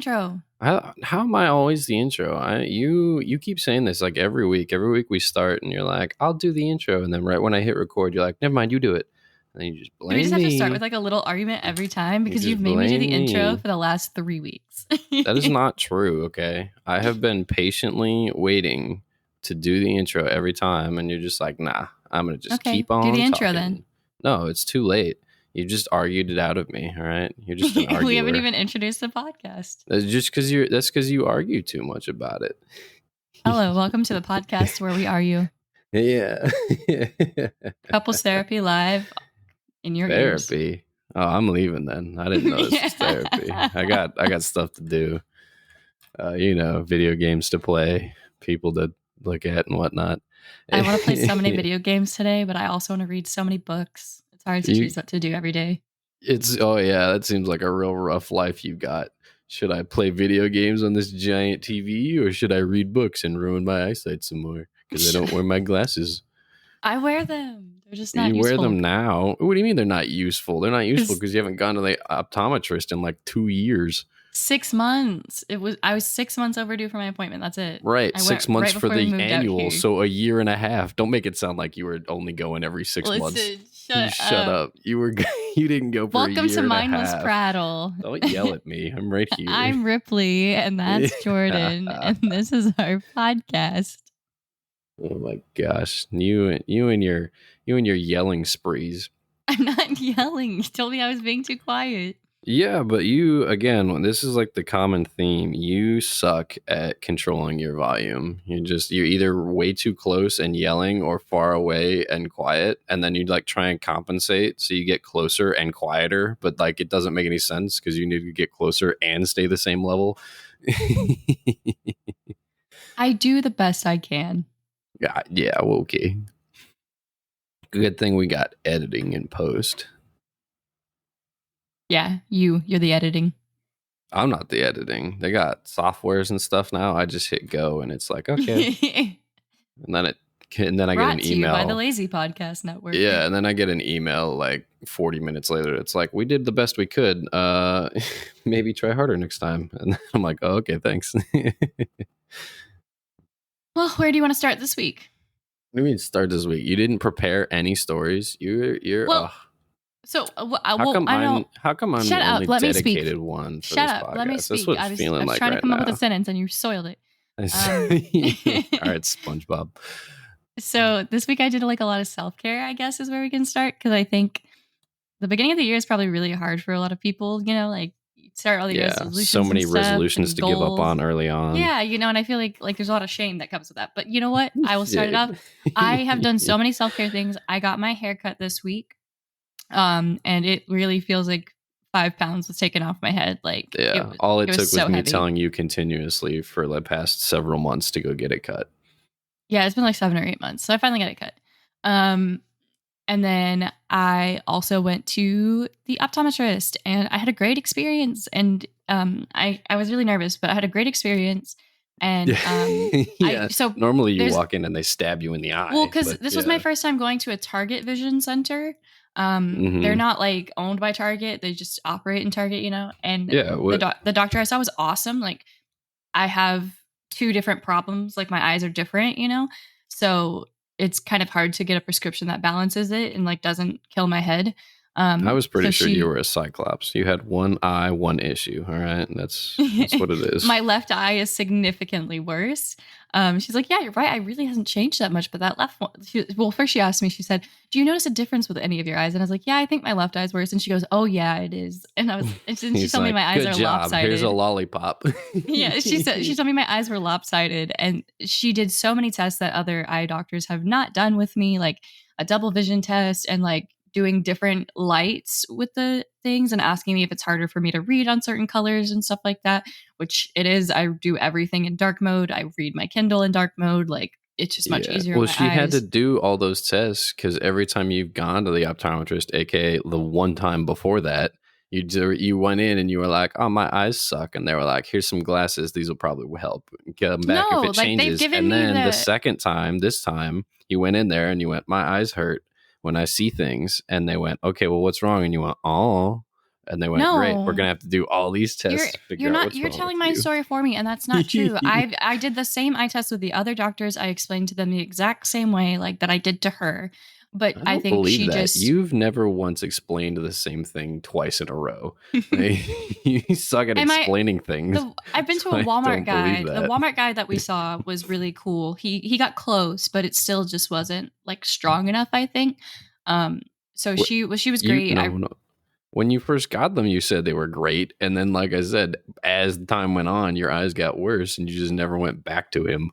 intro. How am I always the intro? You keep saying this like every week. Every week we start and you're like, I'll do the intro. And then right when I hit record, you're like, never mind, you do it. And then you just blame Do we just me. have to start with like a little argument every time? Because You you've just made me do the blame intro me. for the last 3 weeks. That is not true, okay? I have been patiently waiting to do the intro every time. And you're just like, nah, I'm going to just Okay, keep do on the intro talking. then. No, it's too late. You just argued it out of me, all right? You're just an arguer. We haven't even introduced the podcast. That's because you argue too much about it. Hello, welcome to the podcast where we argue. Yeah. Couples therapy live in your ears. Therapy. Oh, I'm leaving then. I didn't know this was therapy. I got stuff to do. Video games to play, people to look at and whatnot. I want to play so many video games today, but I also want to read so many books. It's hard to choose what to do every day. That seems like a real rough life you got. Should I play video games on this giant TV or should I read books and ruin my eyesight some more? Because I don't wear my glasses. I wear them. They're just not useful. You wear them now? What do you mean they're not useful? They're not useful because you haven't gone to the optometrist in like 2 years. 6 months. I was 6 months overdue for my appointment. That's it. Right. 6 months for the annual. So a year and a half. Don't make it sound like you were only going every 6 months. Shut up. You didn't go for a year and a half. Welcome to Mindless Prattle. Don't yell at me. I'm right here. I'm Ripley and that's Jordan. And this is our podcast. Oh my gosh. You and your yelling sprees. I'm not yelling. You told me I was being too quiet. Yeah, but you, again, this is like the common theme. You suck at controlling your volume. You're either way too close and yelling or far away and quiet. And then you like try and compensate. So you get closer and quieter, but like it doesn't make any sense because you need to get closer and stay the same level. I do the best I can. Yeah, well, okay. Good thing we got editing in post. Yeah, you're the editing. I'm not the editing. They got softwares and stuff now. I just hit go and it's like, okay. and then I get an email. Brought to you by the Lazy Podcast Network. Yeah, and then I get an email like 40 minutes later. It's like, we did the best we could. Maybe try harder next time. And I'm like, oh, okay, thanks. Well, where do you want to start this week? What do you mean start this week? You didn't prepare any stories? You're well, so how come I'm the only dedicated one for Shut this up. podcast? Let me speak. That's what I was like trying right to come now. up with a sentence and you soiled it. All right, SpongeBob. So this week I did like a lot of self-care, I guess is where we can start. Because I think the beginning of the year is probably really hard for a lot of people, like you start all these resolutions. So many resolutions to give up on early on. Yeah, and I feel like there's a lot of shame that comes with that. But you know what? I will start it off. I have done so many self-care things. I got my hair cut this week. And it really feels like 5 pounds was taken off my head. Like, all it took was so me heavy. telling you continuously for the past several months to go get it cut. Yeah, it's been like 7 or 8 months. So I finally got it cut. And then I also went to the optometrist and I had a great experience. And I was really nervous, but I had a great experience. And so normally you walk in and they stab you in the eye. Well, because this was my first time going to a Target Vision Center. They're not like owned by Target; they just operate in Target, And the doctor I saw was awesome. Like, I have 2 different problems. Like, my eyes are different, So it's kind of hard to get a prescription that balances it and like doesn't kill my head. I was pretty sure you were a cyclops. You had one eye, one issue. All right. That's what it is. My left eye is significantly worse. She's like, yeah, you're right. I really hasn't changed that much, but that left one. First she asked me, she said, do you notice a difference with any of your eyes? And I was like, yeah, I think my left eye is worse. And she goes, oh yeah, it is. And she told me my eyes are lopsided. Here's a lollipop. Yeah. She told me my eyes were lopsided. And she did so many tests that other eye doctors have not done with me, like a double vision test and like doing different lights with the things and asking me if it's harder for me to read on certain colors and stuff like that, which it is. I do everything in dark mode. I read my Kindle in dark mode. Like, it's just much easier. Well, she had to do all those tests because every time you've gone to the optometrist, aka the one time before that, you went in and you were like, oh, my eyes suck. And they were like, here's some glasses. These will probably help. Come back if it changes. And then the second time, this time, you went in there and you went, my eyes hurt when I see things. And they went, okay, well, what's wrong? And you went, oh. And they went, great, we're No. going to have to do all these tests to figure out what's You're wrong telling with my you. story for me, and that's not true. I did the same eye test with the other doctors. I explained to them the exact same way, like that I did to her. But I I don't think believe she that. just You've never once explained the same thing twice in a row. Like, you suck at Am I explaining things. I've been to So a I Walmart don't believe guide. The that. Walmart guide that we saw was really cool. He got close, but it still just wasn't like strong enough, I think. Um so What, she was you great. no. When you first got them, you said they were great, and then, like I said, as time went on, your eyes got worse, and you just never went back to him.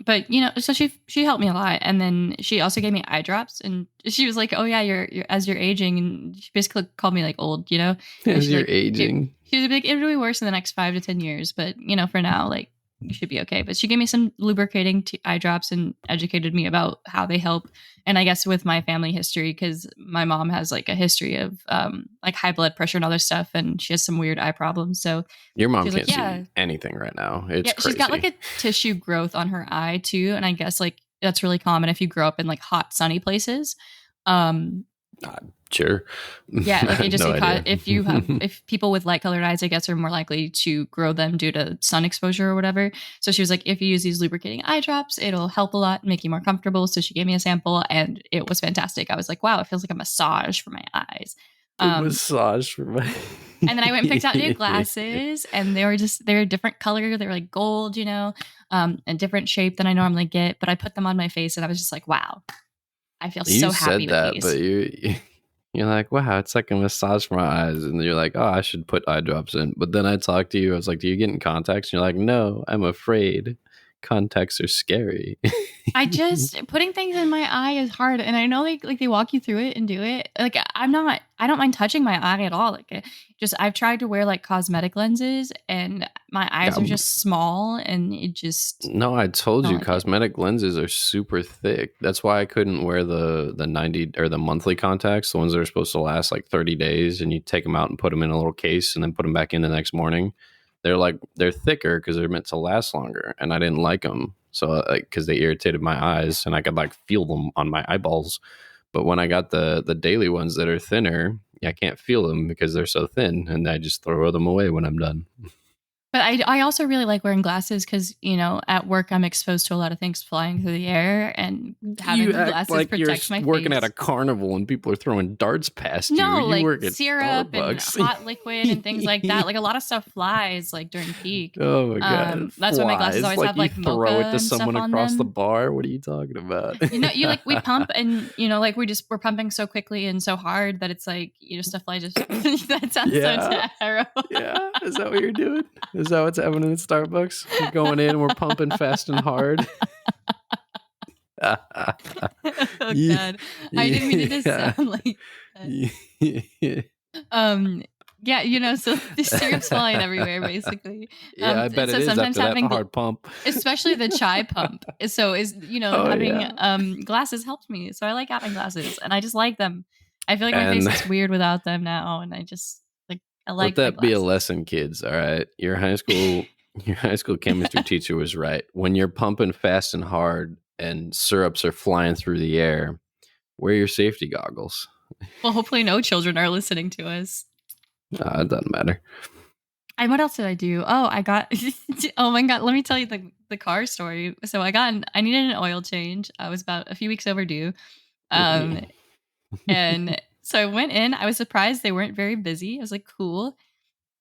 But so she helped me a lot, and then she also gave me eye drops, and she was like, "Oh yeah, you're as you're aging," and she basically called me like old, and As she's you're like, aging, she was like, it'll be worse in the next 5 to 10 years, but for now, like you should be okay. But she gave me some lubricating eye drops and educated me about how they help, and I guess with my family history, because my mom has like a history of like high blood pressure and other stuff, and she has some weird eye problems, so. your mom She's like, can't yeah, see anything right now. It's yeah, she's got like crazy. a tissue growth on her eye too, and I guess like that's really common if you grow up in like hot, sunny places. Um, Sure. yeah, like I it have just no idea. if people with light colored eyes, I guess, are more likely to grow them due to sun exposure or whatever. So she was like, if you use these lubricating eye drops, it'll help a lot, make you more comfortable. So she gave me a sample, and it was fantastic. I was like, wow, it feels like a massage for my eyes. A massage for my. And then I went and picked out new glasses, and they're a different color. They were like gold, and different shape than I normally get. But I put them on my face, and I was just like, wow, I feel You so happy said with that, these. but you're like, wow, it's like a massage for my eyes, and you're like, oh, I should put eye drops in. But then I talked to you. I was like, do you get in contacts? And you're like, no, I'm afraid. Contacts are scary. I just putting things in my eye is hard, and I know they walk you through it and do it. Like I don't mind touching my eye at all. Like just I've tried to wear like cosmetic lenses, and my eyes are Um, just small, and it just No, I told don't you like it. cosmetic lenses are super thick. That's why I couldn't wear the 90 or the monthly contacts, the ones that are supposed to last like 30 days, and you take them out and put them in a little case and then put them back in the next morning. They're thicker because they're meant to last longer, and I didn't like them. So because they irritated my eyes and I could like feel them on my eyeballs. But when I got the daily ones that are thinner, I can't feel them because they're so thin, and I just throw them away when I'm done. But I also really like wearing glasses because, at work, I'm exposed to a lot of things flying through the air, and having You act glasses like you're protects my working at face. a carnival and people are throwing darts past you. No, You like work at syrup and Starbucks. hot liquid and things like that. Like a lot of stuff flies like during peak. Oh my god, That's why my glasses flies! always Like have you like mocha throw it to and stuff someone on across the them. bar. What are you talking about? You like we pump, and like we're pumping so quickly and so hard that it's like stuff flies just that sounds so Yeah, terrible. yeah. Is that what you're doing? Is that what's happening at Starbucks? We're going in, we're pumping fast and hard. Oh Yeah, god. I didn't mean it to yeah. sound like that. Um yeah, so the syrup's flying everywhere basically. Yeah, I bet it So is sometimes after that having hard pump. especially the chai pump. So is Oh having yeah, glasses helped me. So I like having glasses, and I just like them. I feel like my face and looks weird without them now, and I just like I let like my that be a glasses. lesson, kids. All right, your high school chemistry teacher was right. When you're pumping fast and hard, and syrups are flying through the air, wear your safety goggles. Well, hopefully no children are listening to us. It doesn't matter. And what else did I do? Oh, I got oh my god, let me tell you the car story. So I needed an oil change. I was about a few weeks overdue. Um and so I went in. I was surprised they weren't very busy. I was like, cool.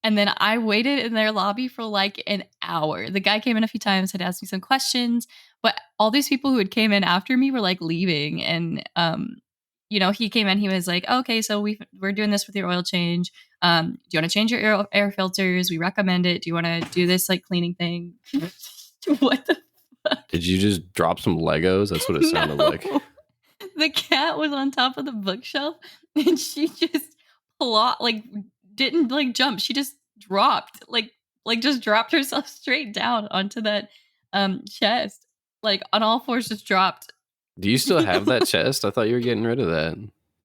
And then I waited in their lobby for like an hour. The guy came in a few times, had asked me some questions, but all these people who had came in after me were like leaving. And he came in, he was like, okay, so we're doing this with your oil change. Do you want to change your air filters? We recommend it. Do you want to do this like cleaning thing? What the fuck? Did you just drop some Legos? That's what it sounded like. The cat was on top of the bookshelf, and she just like didn't like jump. She just dropped, just dropped herself straight down onto that chest, like on all fours, just dropped. Do you still have that chest? I thought you were getting rid of that.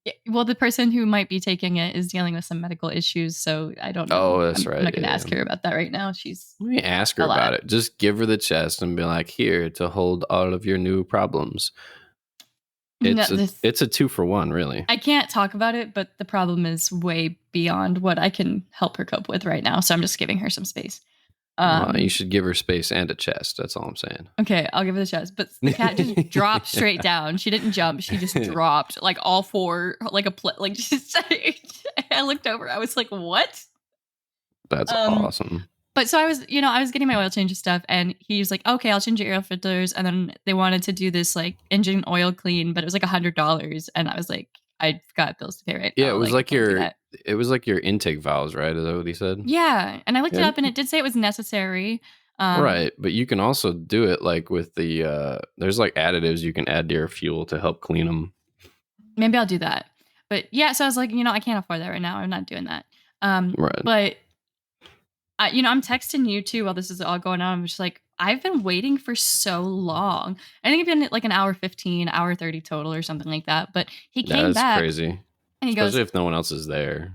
Yeah, well, the person who might be taking it is dealing with some medical issues, so I don't know. Oh, that's I'm right. not going to Yeah. ask her about that right now. She's Let me ask her alive. about it. Just give her the chest and be like, here to hold all of your new problems. No, It's a 2-for-1, really. I can't talk about it, but the problem is way beyond what I can help her cope with right now. So I'm just giving her some space. You should give her space and a chest. That's all I'm saying. Okay, I'll give her the chest. But the cat just dropped straight down. She didn't jump. She just dropped like all four, like just. I looked over. I was like, "What?" That's awesome. But so I was getting my oil change and stuff, and he was like, "Okay, I'll change your air filters." And then they wanted to do this like engine oil clean, but it was like $100, and I was like, "I've got bills to pay right now." Yeah, it was like your intake valves, right? Is that what he said? Yeah, and I looked it up, and it did say it was necessary. Right, but you can also do it like with the there's like additives you can add to your fuel to help clean them. Maybe I'll do that. But yeah, so I was like, I can't afford that right now. I'm not doing that. Right. But I'm texting you too while this is all going on. I'm just like, I've been waiting for so long. I think it's been like an hour 15, hour 30 total or something like that. But he came back. That's crazy. And he Especially goes, if no one else is there.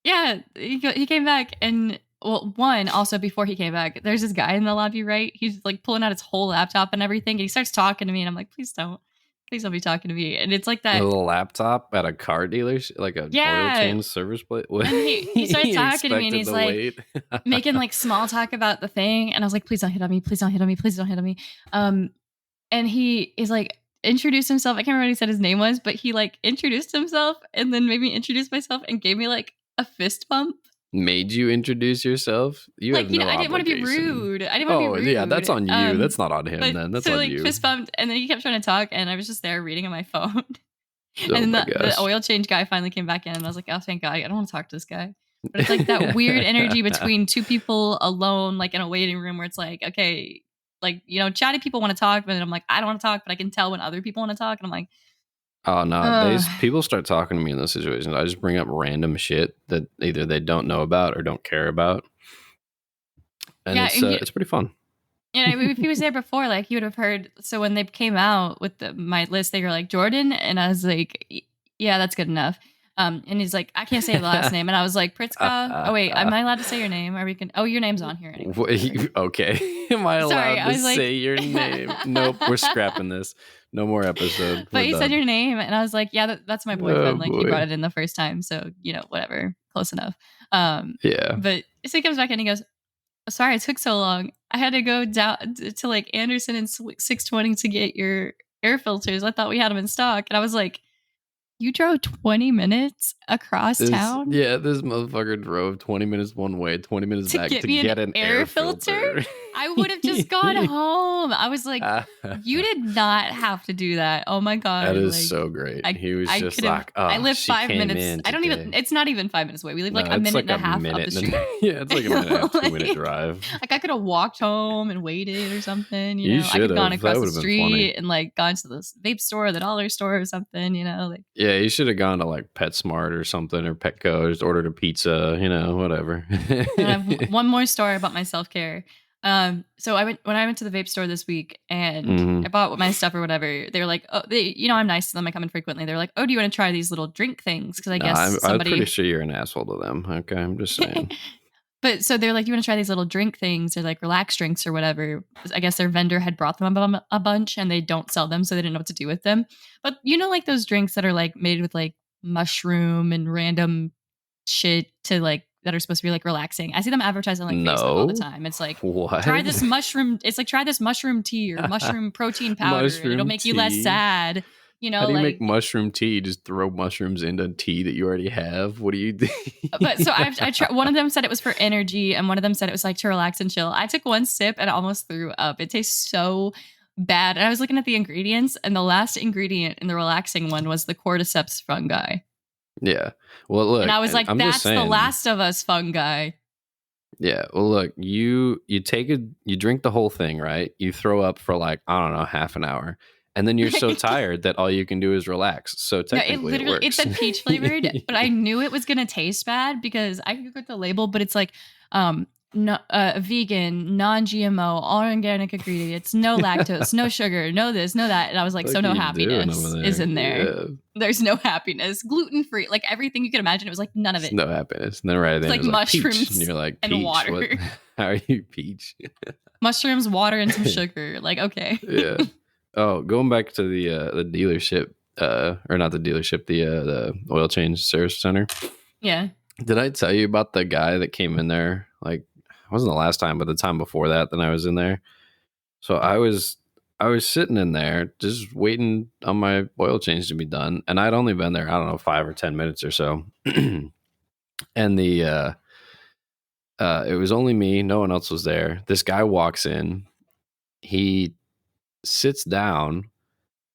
Yeah, he came back, and also before he came back, there's this guy in the lobby, right? He's like pulling out his whole laptop and everything, and he starts talking to me, and I'm like, please don't be talking to me. And it's like that a little laptop at a car dealership, like a oil change service place. And he started talking to me, and he's like making like small talk about the thing, and I was like, please don't hit on me, please don't hit on me, please don't hit on me. And he is like introduced himself. I can't remember what he said his name was, but he like introduced himself and then made me introduce myself and gave me like a fist bump. Made you introduce yourself? You have no I didn't want to be rude. Yeah, that's on you. That's not on him then. That's on you. Fist bumped, and then he kept trying to talk, and I was just there reading on my phone. And the oil change guy finally came back in, and I was like, oh, thank God. I don't want to talk to this guy. But it's like that weird energy between two people alone, like in a waiting room where it's like, okay, like, chatty people want to talk, but then I'm like, I don't want to talk, but I can tell when other people want to talk. And I'm like, oh, no. People start talking to me in those situations. I just bring up random shit that either they don't know about or don't care about. And it's pretty fun. If he was there before, like, he would have heard. So when they came out with my list, they were like, Jordan. And I was like, yeah, that's good enough. And he's like, I can't say the last name. And I was like, Pritzka. Oh, wait, am I allowed to say your name? Your name's on here anyway. Okay. Am I allowed to say your name? Nope, we're scrapping this. No more episode. But he said your name, and I was like, yeah, that's my boyfriend. He brought it in the first time. So, whatever. Close enough. Yeah. But so he comes back and he goes, sorry, it took so long. I had to go down to like Anderson and 620 to get your air filters. I thought we had them in stock. And I was like, you drove 20 minutes across town? Yeah, this motherfucker drove 20 minutes one way, 20 minutes back to get an air filter. I would have just gone home. I was like, you did not have to do that. Oh my God. That is so great. He was just like, I live 5 minutes. It's not even 5 minutes away. We live like a minute and a half up the street. Yeah, it's like a minute and a half, 2-minute drive. Like I could have walked home and waited or something. You I could have gone across the street funny. And like gone to the vape store or the dollar store or something, like. Yeah, you should have gone to like PetSmart or something or Petco, just ordered a pizza, whatever. I have one more story about my self-care. So when I went to the vape store this week and I bought my stuff or whatever, they were like, oh, I'm nice to them. I come in frequently. They're like, oh, do you want to try these little drink things? Because I guess I'm pretty sure you're an asshole to them. Okay, I'm just saying. But so they're like, you want to try these little drink things or like relax drinks or whatever. I guess their vendor had brought them a bunch and they don't sell them, so they didn't know what to do with them. But like those drinks that are like made with like mushroom and random shit to like that are supposed to be like relaxing. I see them advertising like Facebook all the time. It's like, what? Try this mushroom. It's like, try this mushroom tea or mushroom protein powder. And it'll make you less sad. How do you make mushroom tea? You just throw mushrooms into tea that you already have? What do you do? But so I tried. One of them said it was for energy, and one of them said it was like to relax and chill. I took one sip and I almost threw up. It tastes so bad. And I was looking at the ingredients, and the last ingredient in the relaxing one was the cordyceps fungi. Yeah. Well, look, and I was like, that's the Last of Us fungi. Yeah. Well, look, you drink the whole thing, right? You throw up for like, I don't know, half an hour. And then you're so tired that all you can do is relax. So technically it works. It said peach flavored, but I knew it was going to taste bad because I could get the label, but it's like vegan, non-GMO, all organic ingredients, no lactose, no sugar, no this, no that. And I was like, so no happiness is in there. Yeah. There's no happiness. Gluten-free, like everything you can imagine. It was like none of it. No happiness. And then right then like mushrooms peach. And you're like, peach, and water. How are you peach? Mushrooms, water, and some sugar. Like, okay. Yeah. Oh, going back to the dealership. or not the dealership, the oil change service center. Yeah. Did I tell you about the guy that came in there? Like, it wasn't the last time, but the time before that, then I was in there. So I was sitting in there just waiting on my oil change to be done, and I'd only been there, I don't know, 5 or 10 minutes or so. And it was only me, no one else was there. This guy walks in, he sits down,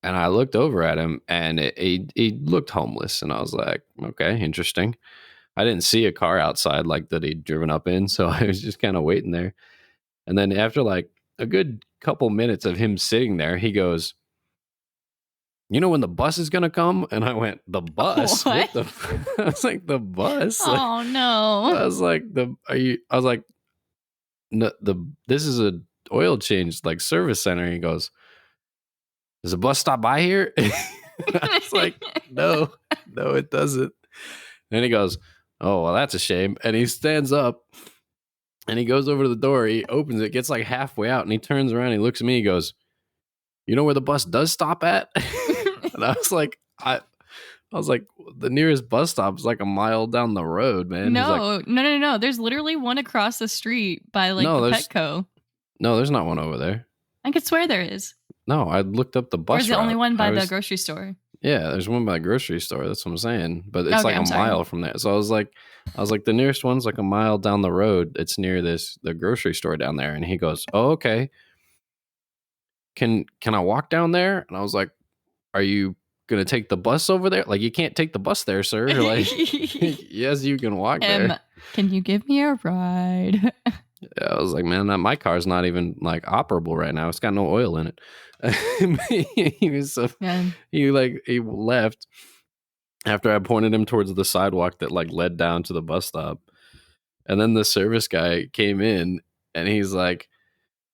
and I looked over at him, and he looked homeless, and I was like, okay, interesting. I didn't see a car outside like that he'd driven up in, so I was just kind of waiting there. And then after like a good couple minutes of him sitting there, he goes, "You know when the bus is gonna come?" And I went, "The bus? What? I was like, "The bus?" Oh Like, no. I was like, I was like, no, this is a oil change like service center." He goes, "Does a bus stop by here?" I was like, no, it doesn't. And he goes, "Oh, well, that's a shame." And he stands up and he goes over to the door. He opens it, gets like halfway out, and he turns around. He looks at me. He goes, "You know where the bus does stop at?" And I was like, I was like, the nearest bus stop is like a mile down the road, man. He's like, No. There's literally one across the street by like the Petco. No, there's not one over there. I could swear there is. No, I looked up the bus. Or is the only one by the grocery store? Yeah, there's one by the grocery store. That's what I'm saying. But it's like a mile from there. So I was like, the nearest one's like a mile down the road. It's near the grocery store down there. And he goes, "Oh, okay. Can I walk down there?" And I was like, "Are you gonna take the bus over there? Like, you can't take the bus there, sir." Like, yes, you can walk there. Can you give me a ride? Yeah, I was like, man, my car's not even like operable right now. It's got no oil in it. He left after I pointed him towards the sidewalk that like led down to the bus stop. And then the service guy came in and he's like,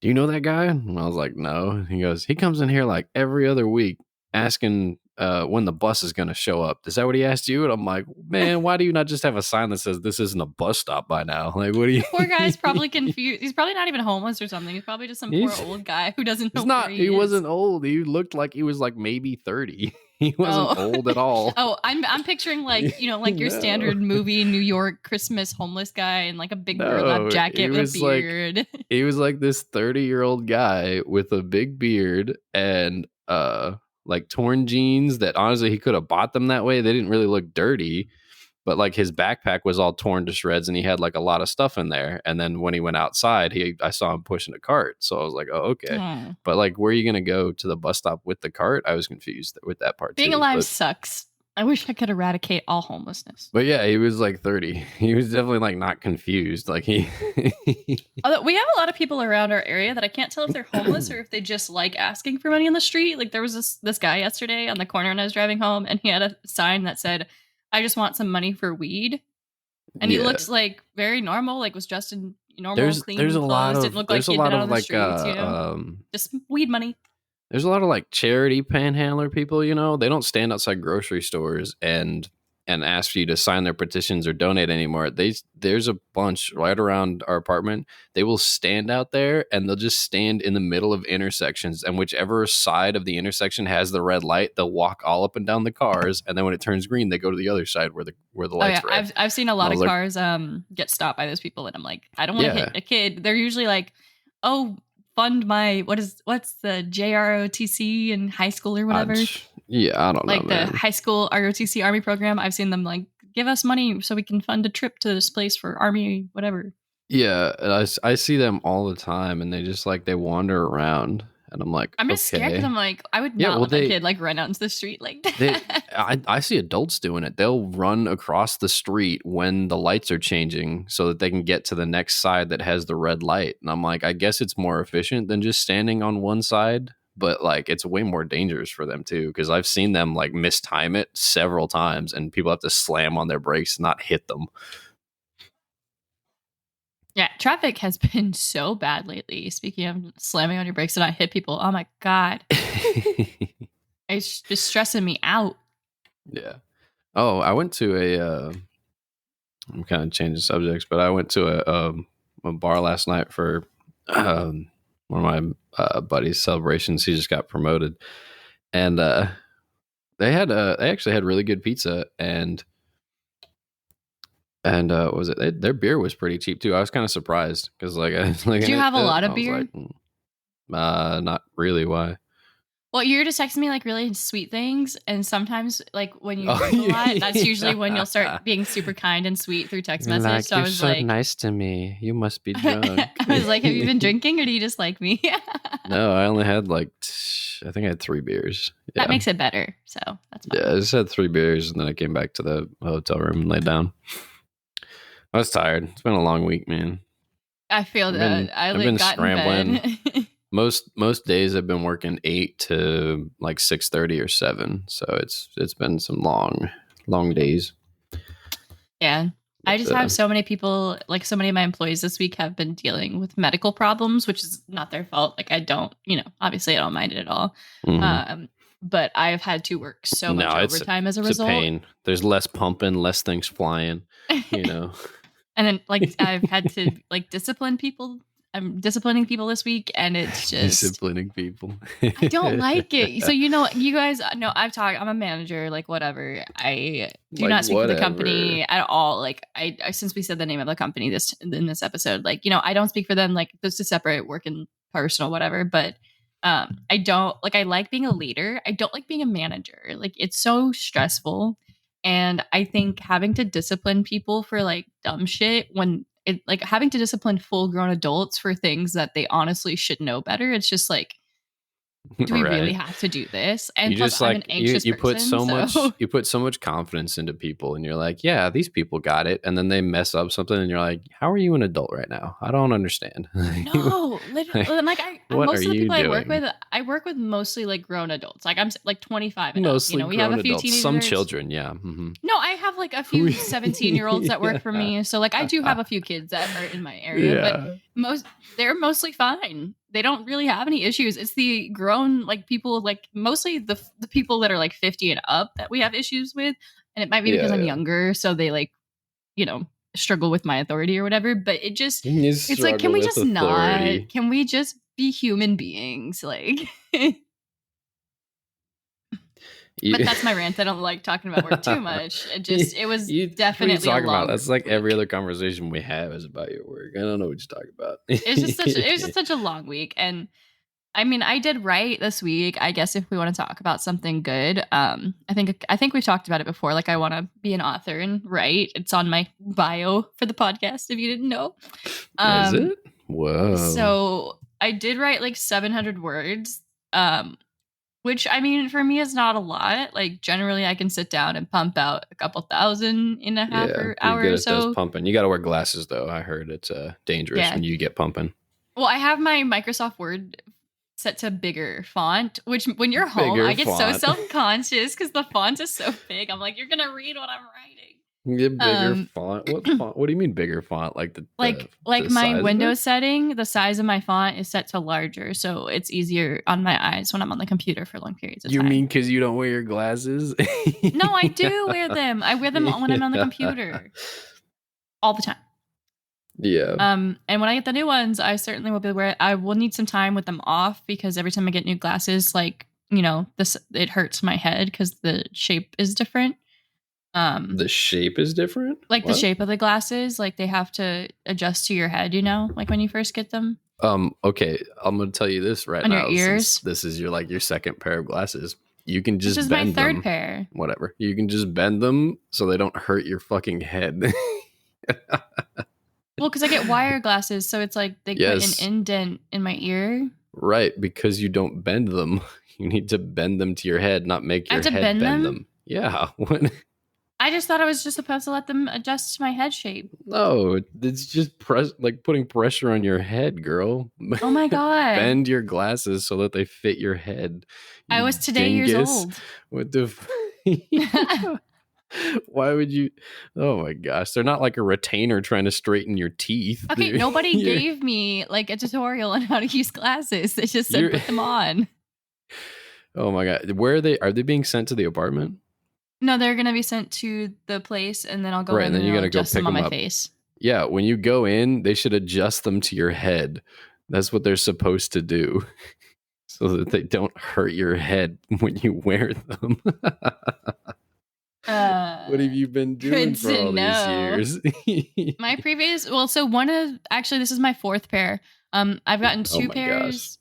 "Do you know that guy?" And I was like, "No." And he goes, "He comes in here like every other week asking when the bus is going to show up. Is that what he asked you?" And I'm like, "Man, why do you not just have a sign that says this isn't a bus stop by now?" Like, what do you... Poor guy's probably confused. He's probably not even homeless or something. He's probably just some poor old guy who doesn't know where he is. He wasn't old. He looked like he was like maybe 30. He wasn't old at all. Oh, I'm picturing like, like your standard movie New York Christmas homeless guy in like a big burlap jacket with a beard. He was like this 30-year-old guy with a big beard and like torn jeans that honestly he could have bought them that way. They didn't really look dirty, but like his backpack was all torn to shreds and he had like a lot of stuff in there. And then when he went outside, I saw him pushing a cart. So I was like, "Oh, okay." But like, where are you going to go to the bus stop with the cart? I was confused with that part. Being alive sucks. I wish I could eradicate all homelessness. But yeah, he was like 30. He was definitely like not confused. Like Although we have a lot of people around our area that I can't tell if they're homeless or if they just like asking for money on the street. Like there was this guy yesterday on the corner when I was driving home and he had a sign that said, "I just want some money for weed." And he looked like very normal, like was dressed in normal, clean clothes. Didn't look like he'd been out on the streets, just weed money. There's a lot of like charity panhandler people, they don't stand outside grocery stores and ask for you to sign their petitions or donate anymore. There's a bunch right around our apartment. They will stand out there and they'll just stand in the middle of intersections, and whichever side of the intersection has the red light, they'll walk all up and down the cars, and then when it turns green, they go to the other side where the light's red. I've seen a lot of cars get stopped by those people, and I'm like, I don't want to hit a kid. They're usually like, "Oh, fund my what's the JROTC in high school or whatever." I don't know. Like the high school ROTC Army program. I've seen them like, "Give us money so we can fund a trip to this place for Army, whatever." Yeah, I see them all the time, and they just like they wander around, and I'm like, I'm just scared because I'm like, I would not let that kid like run out into the street like that. I see adults doing it. They'll run across the street when the lights are changing so that they can get to the next side that has the red light. And I'm like, I guess it's more efficient than just standing on one side, but like it's way more dangerous for them too, because I've seen them like mistime it several times and people have to slam on their brakes, not hit them. Yeah, traffic has been so bad lately. Speaking of slamming on your brakes and not hit people, oh my God. It's just stressing me out. Yeah. Oh, I went to I'm kind of changing subjects, but I went to a bar last night for one of my buddy's celebrations. He just got promoted. And they actually had really good pizza, and what was it? Their beer was pretty cheap too. I was kind of surprised because like I was looking Do you at have a it, lot and of I was beer? like, not really. Why? Well, you're just texting me like really sweet things, and sometimes like when you Oh, drink a lot, that's usually when you'll yeah. start being super kind and sweet through text You're message. like, So I you're was so like, nice to me. You must be drunk. I was like, have you been drinking or do you just like me? No, I only had like I think I had 3 beers. That Yeah, makes it better. So that's fine. yeah. I just had 3 beers, and then I came back to the hotel room and laid down. I was tired. It's been a long week, man. I feel that I I've been got in scrambling. bed. Most days I've been working 8 to like 6:30 or 7. So it's been some long days. Yeah. I But just have so many people, like so many of my employees this week have been dealing with medical problems, which is not their fault. Like I don't, obviously I don't mind it at all. mhm. But I've had to work so much No, overtime as a it's a result. pain. There's less pumping, less things flying, you know. And then like I've had to like discipline people. I'm disciplining people this week, and it's just Disciplining people. I don't like it. So you guys know I'm a manager, like whatever. I do Like not speak for the whatever. company at all. Like I since we said the name of the company in this episode, like I don't speak for them. Like those to separate work and personal, whatever. But I don't like. I like being a leader. I don't like being a manager. Like it's so stressful, and I think having to discipline people for like dumb shit when it like having to discipline full grown adults for things that they honestly should know better. It's just like, do we really Right. have to do this? And You plus, just I'm an like anxious you put person, so much so you put so much confidence into people, and you're like, yeah, these people got it, and then they mess up something, and you're like, how are you an adult right now? I don't understand. no, literally, and like What are most of the you people doing? I work with mostly like grown adults. Like I'm like 25 and up. Mostly We have grown a few adults, some teenagers. children, yeah. No, I have like a few 17-year-olds that work for Yeah. me. So like I do have a few kids that are in my area, but Yeah. they're mostly fine. They don't really have any issues. It's the grown like people, like mostly the people that are like 50 and up that we have issues with. And it might be because I'm Yeah. younger, so they like, struggle with my authority or whatever, but You it's like struggle with authority. can we just be human beings like But that's my rant. I don't like talking about work too much. It was What are you definitely a talking about? long That's like week. every other conversation we have is about your work. I don't know what you're talking about. It was just such a long week. And I mean, I did write this week. I guess if we want to talk about something good, I think we've talked about it before. Like I want to be an author and write. It's on my bio for the podcast if you didn't know. Is it? Whoa. So I did write like 700 words. Which I mean, for me is not a lot. Like generally I can sit down and pump out a couple thousand in a half hour good or at those so. pumping. You got to wear glasses though. I heard it's dangerous when you get pumping. Well, I have my Microsoft Word set to bigger font, which when you're home, I get so self-conscious because the font is so big. I'm like, you're gonna read what I'm writing. Get bigger font. What font? What do you mean bigger font? Like the my Windows setting, the size of my font is set to larger, so it's easier on my eyes when I'm on the computer for long periods of time. You mean because you don't wear your glasses? No, I do wear them. I wear them when I'm on the computer all the time. Yeah. And when I get the new ones, I certainly will be wearing. I will need some time with them off because every time I get new glasses, like it hurts my head because the shape is different. The shape is different? Like what? The shape of the glasses, like they have to adjust to your head, like when you first get them. Okay, I'm gonna tell you this right on now. Your ears? This is your second pair of glasses. You can just this is bend my third them. Pair. Whatever. You can just bend them so they don't hurt your fucking head. Well, because I get wire glasses, so it's like they put an indent in my ear. Right, because you don't bend them. You need to bend them to your head, not make your head bend them. Yeah. I just thought I was just supposed to let them adjust to my head shape. No, it's just putting pressure on your head, girl. Oh my God. Bend your glasses so that they fit your head. I was today years old. What the Why would you? Oh my gosh. They're not like a retainer trying to straighten your teeth. Okay, nobody gave me like a tutorial on how to use glasses. They just said put them on. Oh my God. Where are they? Are they being sent to the apartment? No, they're going to be sent to the place and then I'll go in and then you got to go pick them on my face. Yeah, when you go in, they should adjust them to your head. That's what they're supposed to do. so that they don't hurt your head when you wear them. What have you been doing for all these years? My previous, actually, this is my fourth pair. I've gotten Oh my gosh.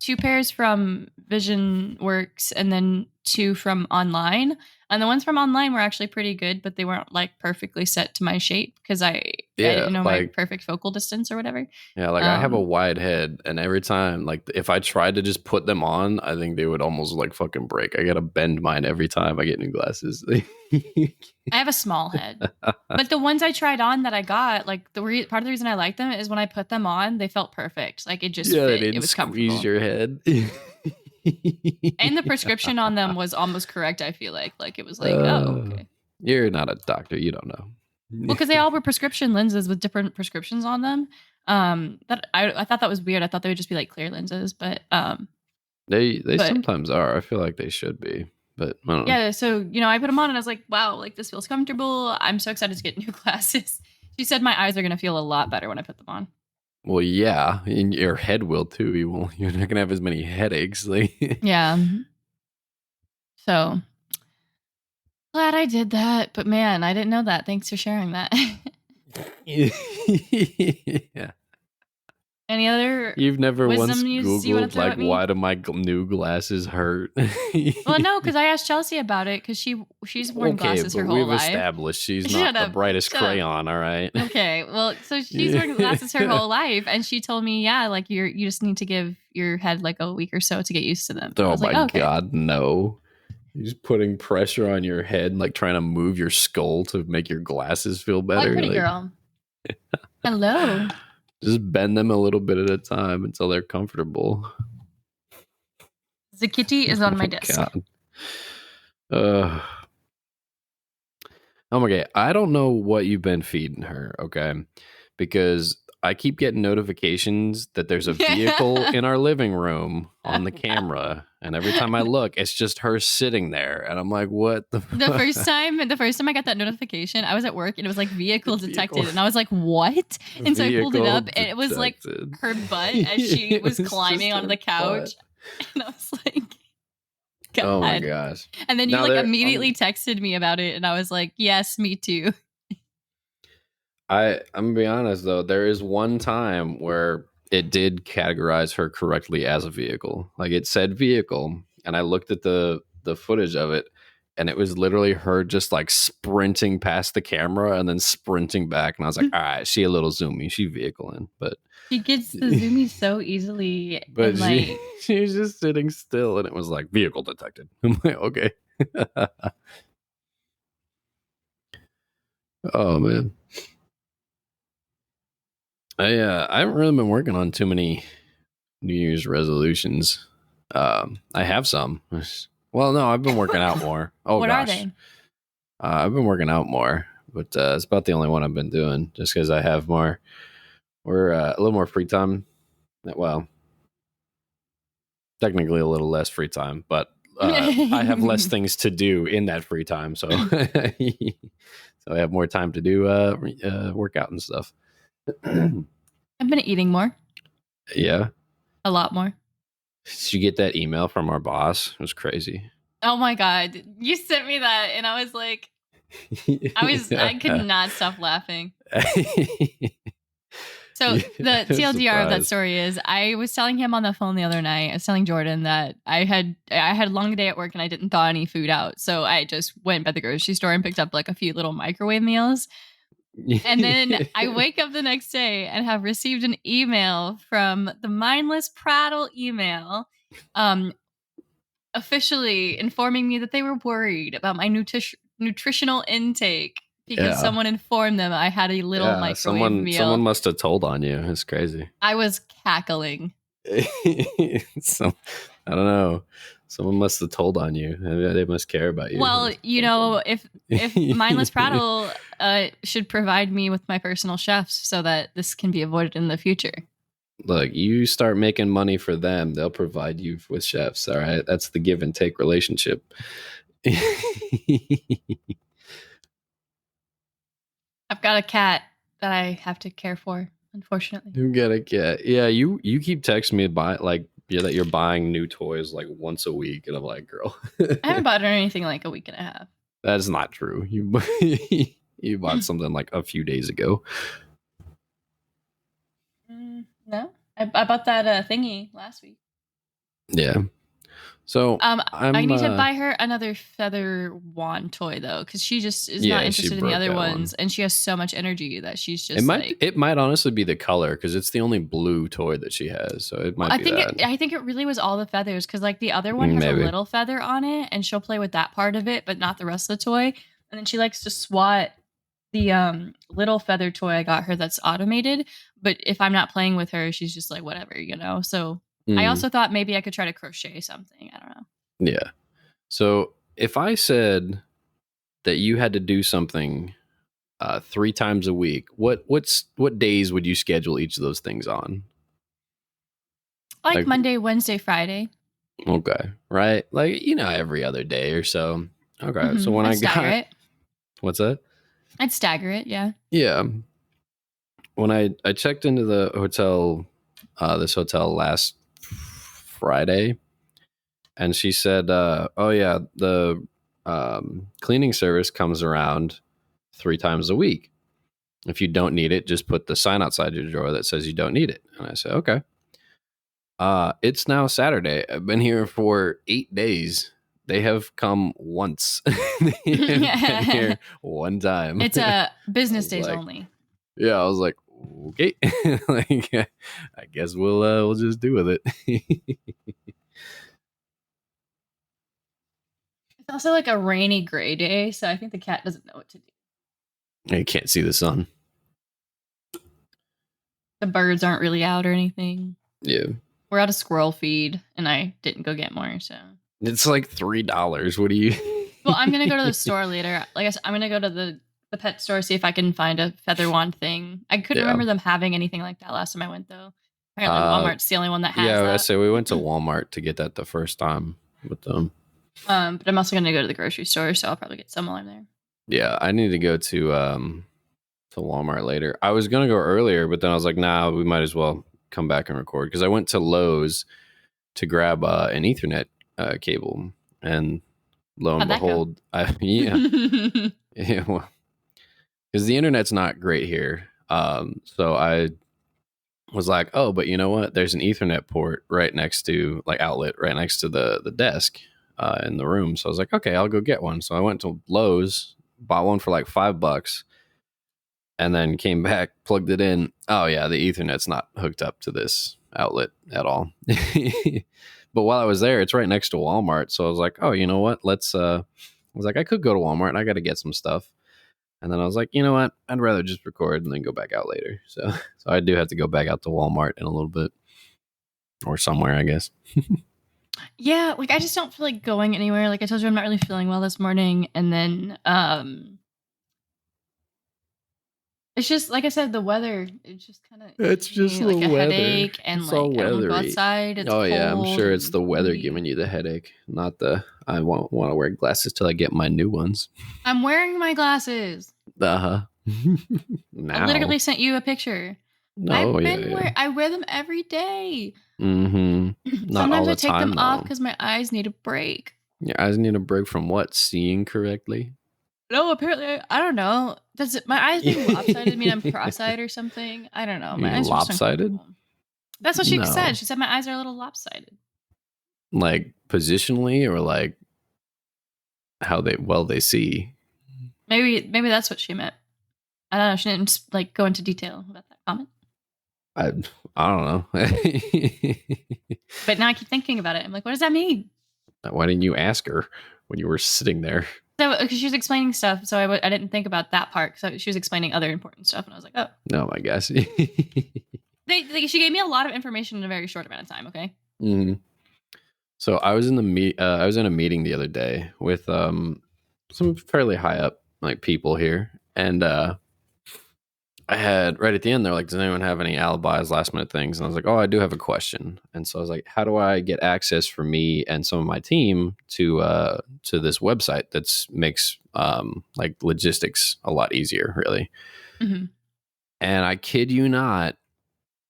two pairs from Vision Works and then two from online. And the ones from online were actually pretty good, but they weren't like perfectly set to my shape because I didn't know my perfect focal distance or whatever. Yeah, like I have a wide head, and every time, like if I tried to just put them on, I think they would almost like fucking break. I gotta bend mine every time I get new glasses. I have a small head, but the ones I tried on that I got, like part of the reason I like them is when I put them on, they felt perfect. Like it just fit. It was comfortable. Squeeze your head. And the prescription on them was almost correct. I feel like it was like, oh, okay. You're not a doctor. You don't know. Well, because they all were prescription lenses with different prescriptions on them. That I thought that was weird. I thought they would just be like clear lenses, but they sometimes are. I feel like they should be, but I don't know. Yeah. So I put them on and I was like, wow, like this feels comfortable. I'm so excited to get new glasses. She said my eyes are gonna feel a lot better when I put them on. Well, yeah, and your head will too. You're not gonna have as many headaches. Yeah. So glad I did that, but man, I didn't know that. Thanks for sharing that. Yeah. Any other? You've never once Googled like, why do my new glasses hurt? Well, no, because I asked Chelsea about it because she's worn glasses her whole life. We've established she's not the brightest crayon. All right. Okay, well, so she's worn glasses her whole life, and she told me, yeah, like you just need to give your head like a week or so to get used to them. Oh my God, no! You're just putting pressure on your head, like trying to move your skull to make your glasses feel better. Pretty girl. Hello. Just bend them a little bit at a time until they're comfortable. The kitty is on my desk. God. Oh my God. I don't know what you've been feeding her, okay? Because I keep getting notifications that there's a vehicle in our living room on the camera. And every time I look, it's just her sitting there. And I'm like, what the fuck? The first time I got that notification, I was at work and it was like vehicle detected. And I was like, what? And so I pulled it up and it was like her butt as she was climbing onto the couch. Butt. And I was like, God. Oh my gosh. And then you immediately texted me about it. And I was like, yes, me too. I'm gonna be honest though, there is one time where it did categorize her correctly as a vehicle. Like it said vehicle, and I looked at the footage of it, and it was literally her just like sprinting past the camera and then sprinting back. And I was like, all right, she a little zoomy, she vehicle in, but she gets the zoomy so easily. But she was just sitting still, and it was like vehicle detected. I'm like, okay. Oh man. I haven't really been working on too many New Year's resolutions. I have some. Well, no, I've been working out more. Oh, what gosh. Are they? I've been working out more, but it's about the only one I've been doing just because I have a little more free time. Well, technically a little less free time, but I have less things to do in that free time. So, so I have more time to do workout and stuff. I've been eating more. Yeah. A lot more. Did you get that email from our boss? It was crazy. Oh my God. You sent me that and I was like, I could not stop laughing. So the TLDR of that story is I was telling him on the phone the other night, I was telling Jordan that I had a long day at work and I didn't thaw any food out. So I just went by the grocery store and picked up like a few little microwave meals. And then I wake up the next day and have received an email from the Mindless Prattle email officially informing me that they were worried about my nutritional intake because someone informed them I had a little microwave meal. Someone must have told on you. It's crazy. I was cackling. I don't know. Someone must have told on you. They must care about you. Well, if Mindless Prattle should provide me with my personal chefs so that this can be avoided in the future. Look, you start making money for them, they'll provide you with chefs. All right, that's the give and take relationship. I've got a cat that I have to care for, unfortunately. You got a cat. Yeah, you keep texting me Yeah, that you're buying new toys like once a week, and I'm like, girl, I haven't bought her anything like a week and a half. that's not true. You you bought something like a few days ago. No, I bought that thingy last week. Yeah. So I I'm need to buy her another feather wand toy though, because she just is not yeah, she interested in the broke other that ones, one. and she has so much energy that she's just like. It might honestly be the color because it's the only blue toy that she has, so it might I be think that. I think it really was all the feathers, because like the other one has a Maybe. little feather on it, and she'll play with that part of it, but not the rest of the toy. And then she likes to swat the little feather toy I got her that's automated. But if I'm not playing with her, she's just like whatever, you know. So I Mm, also thought maybe I could try to crochet something. I don't know. yeah. So if I said that you had to do something 3 times a week, what days would you schedule each of those things on? Like Like, Monday, Wednesday, Friday. okay, right? Like, every other day or so. Okay, so when I'd I stagger got it. what's that? I'd stagger it. Yeah. Yeah, when I checked into the hotel, this hotel last Friday, and she said, "Oh yeah, the cleaning service comes around 3 times a week. If you don't need it, just put the sign outside your door that says you don't need it." And I said, "Okay." It's now Saturday. I've been here for 8 days. They have come once. They have been here one time. It's I business was days like, only. yeah, I was like, okay, like, I guess we'll just do with it. It's also like a rainy gray day, so I think the cat doesn't know what to do. You can't see the sun. The birds aren't really out or anything. Yeah, We're out of squirrel feed, and I didn't go get more. So, it's like $3. What do you? well, I'm gonna go to the store later. Like I said, I'm gonna go to the pet store, see if I can find a feather wand thing. I couldn't Yeah. remember them having anything like that last time I went though. Apparently, Walmart's the only one that has Yeah, I that. say we went to Walmart to get that the first time with them. But I'm also gonna go to the grocery store, so I'll probably get some while I'm there. Yeah, I need to go to Walmart later. I was gonna go earlier, but then I was like, nah, we might as well come back and record because I went to Lowe's to grab an Ethernet cable, and lo and How'd that go? behold, yeah, well, because the internet's not great here. So I was like, oh, but you know what? There's an Ethernet port right next to like outlet right next to the desk in the room. So I was like, okay, I'll go get one. So I went to Lowe's, bought one for like $5, and then came back, plugged it in. Oh yeah, the Ethernet's not hooked up to this outlet at all. But while I was there, it's right next to Walmart. So I was like, oh, you know what? I was like, I could go to Walmart and I got to get some stuff. And then I was like, you know what? I'd rather just record and then go back out later. So I do have to go back out to Walmart in a little bit or somewhere, I guess. Yeah, like I just don't feel like going anywhere. Like I told you, I'm not really feeling well this morning, and then it's just like I said, the weather. It's just kind of It's just the like a weather. headache, and It's like all I don't want to go weathery. outside. It's Oh yeah, I'm cold sure it's and the weather windy. giving you the headache, not the I won't want to wear glasses till I get my new ones. I'm wearing my glasses. Uh-huh. I literally sent you a picture. No, yeah. I wear them every day. Mm-hmm. Not all Sometimes I the take time them off though. because my eyes need a break. Your eyes need a break from what? Seeing correctly? No, apparently I don't know. Does it, my eyes being lopsided mean I'm cross-eyed or something? I don't know. You My mean eyes are just lopsided? uncomfortable. That's what she No. said. She said my eyes are a little lopsided. Like positionally or like how they see. Maybe that's what she meant. I don't know. She didn't like go into detail about that comment. I don't know. But now I keep thinking about it. I'm like, what does that mean? Why didn't you ask her when you were sitting there? So, because she was explaining stuff, so I didn't think about that part. So she was explaining other important stuff, and I was like, oh. No, my gosh. She gave me a lot of information in a very short amount of time. Okay. Mm-hmm. So I was in I was in a meeting the other day with some fairly high up like people here, and I had right at the end they're like, does anyone have any alibis, last minute things? And I was like, oh, I do have a question. And so I was like, how do I get access for me and some of my team to this website that's makes like logistics a lot easier, really. Mm-hmm. And I kid you not,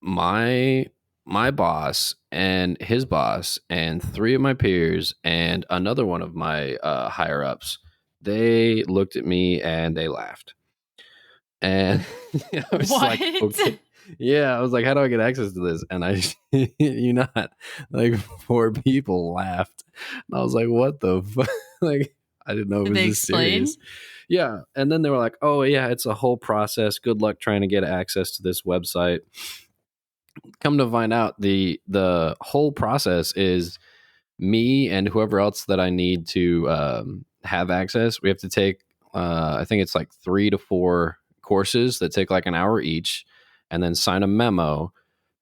my my boss and his boss and three of my peers and another one of my higher ups, they looked at me and they laughed. And I was like, What? okay. Yeah, I was like, how do I get access to this? And I, not like four people laughed. And I was like, what the fuck? Like, I didn't know it Did was they this serious. explain? Yeah. And then they were like, oh, yeah, it's a whole process. Good luck trying to get access to this website. Come to find out, the whole process is me and whoever else that I need to have access. We have to take, I think it's like 3 to 4 courses that take like an hour each, and then sign a memo,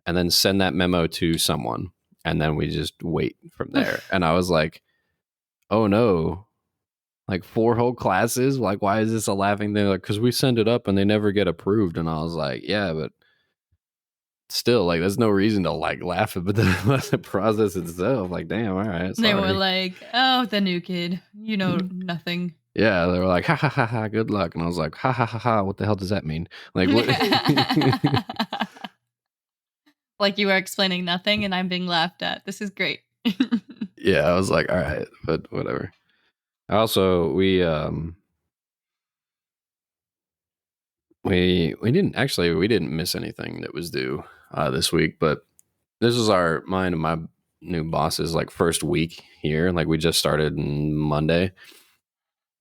and then send that memo to someone, and then we just wait from there. And I was like, oh no, like 4 whole classes? Like, why is this a laughing thing? Like, because we send it up and they never get approved. And I was like, yeah, but still, like, there's no reason to like laugh at the process itself. Like, damn, all right. They were Sorry. like, "Oh, the new kid. You know nothing." Yeah, they were like, ha ha ha ha, good luck. And I was like, ha ha ha ha, what the hell does that mean? Like, what? Like you were explaining nothing and I'm being laughed at. This is great. Yeah, I was like, all right, but whatever. Also, we didn't miss anything that was due this week, but this is mine and my new boss's like first week here. Like, we just started on Monday.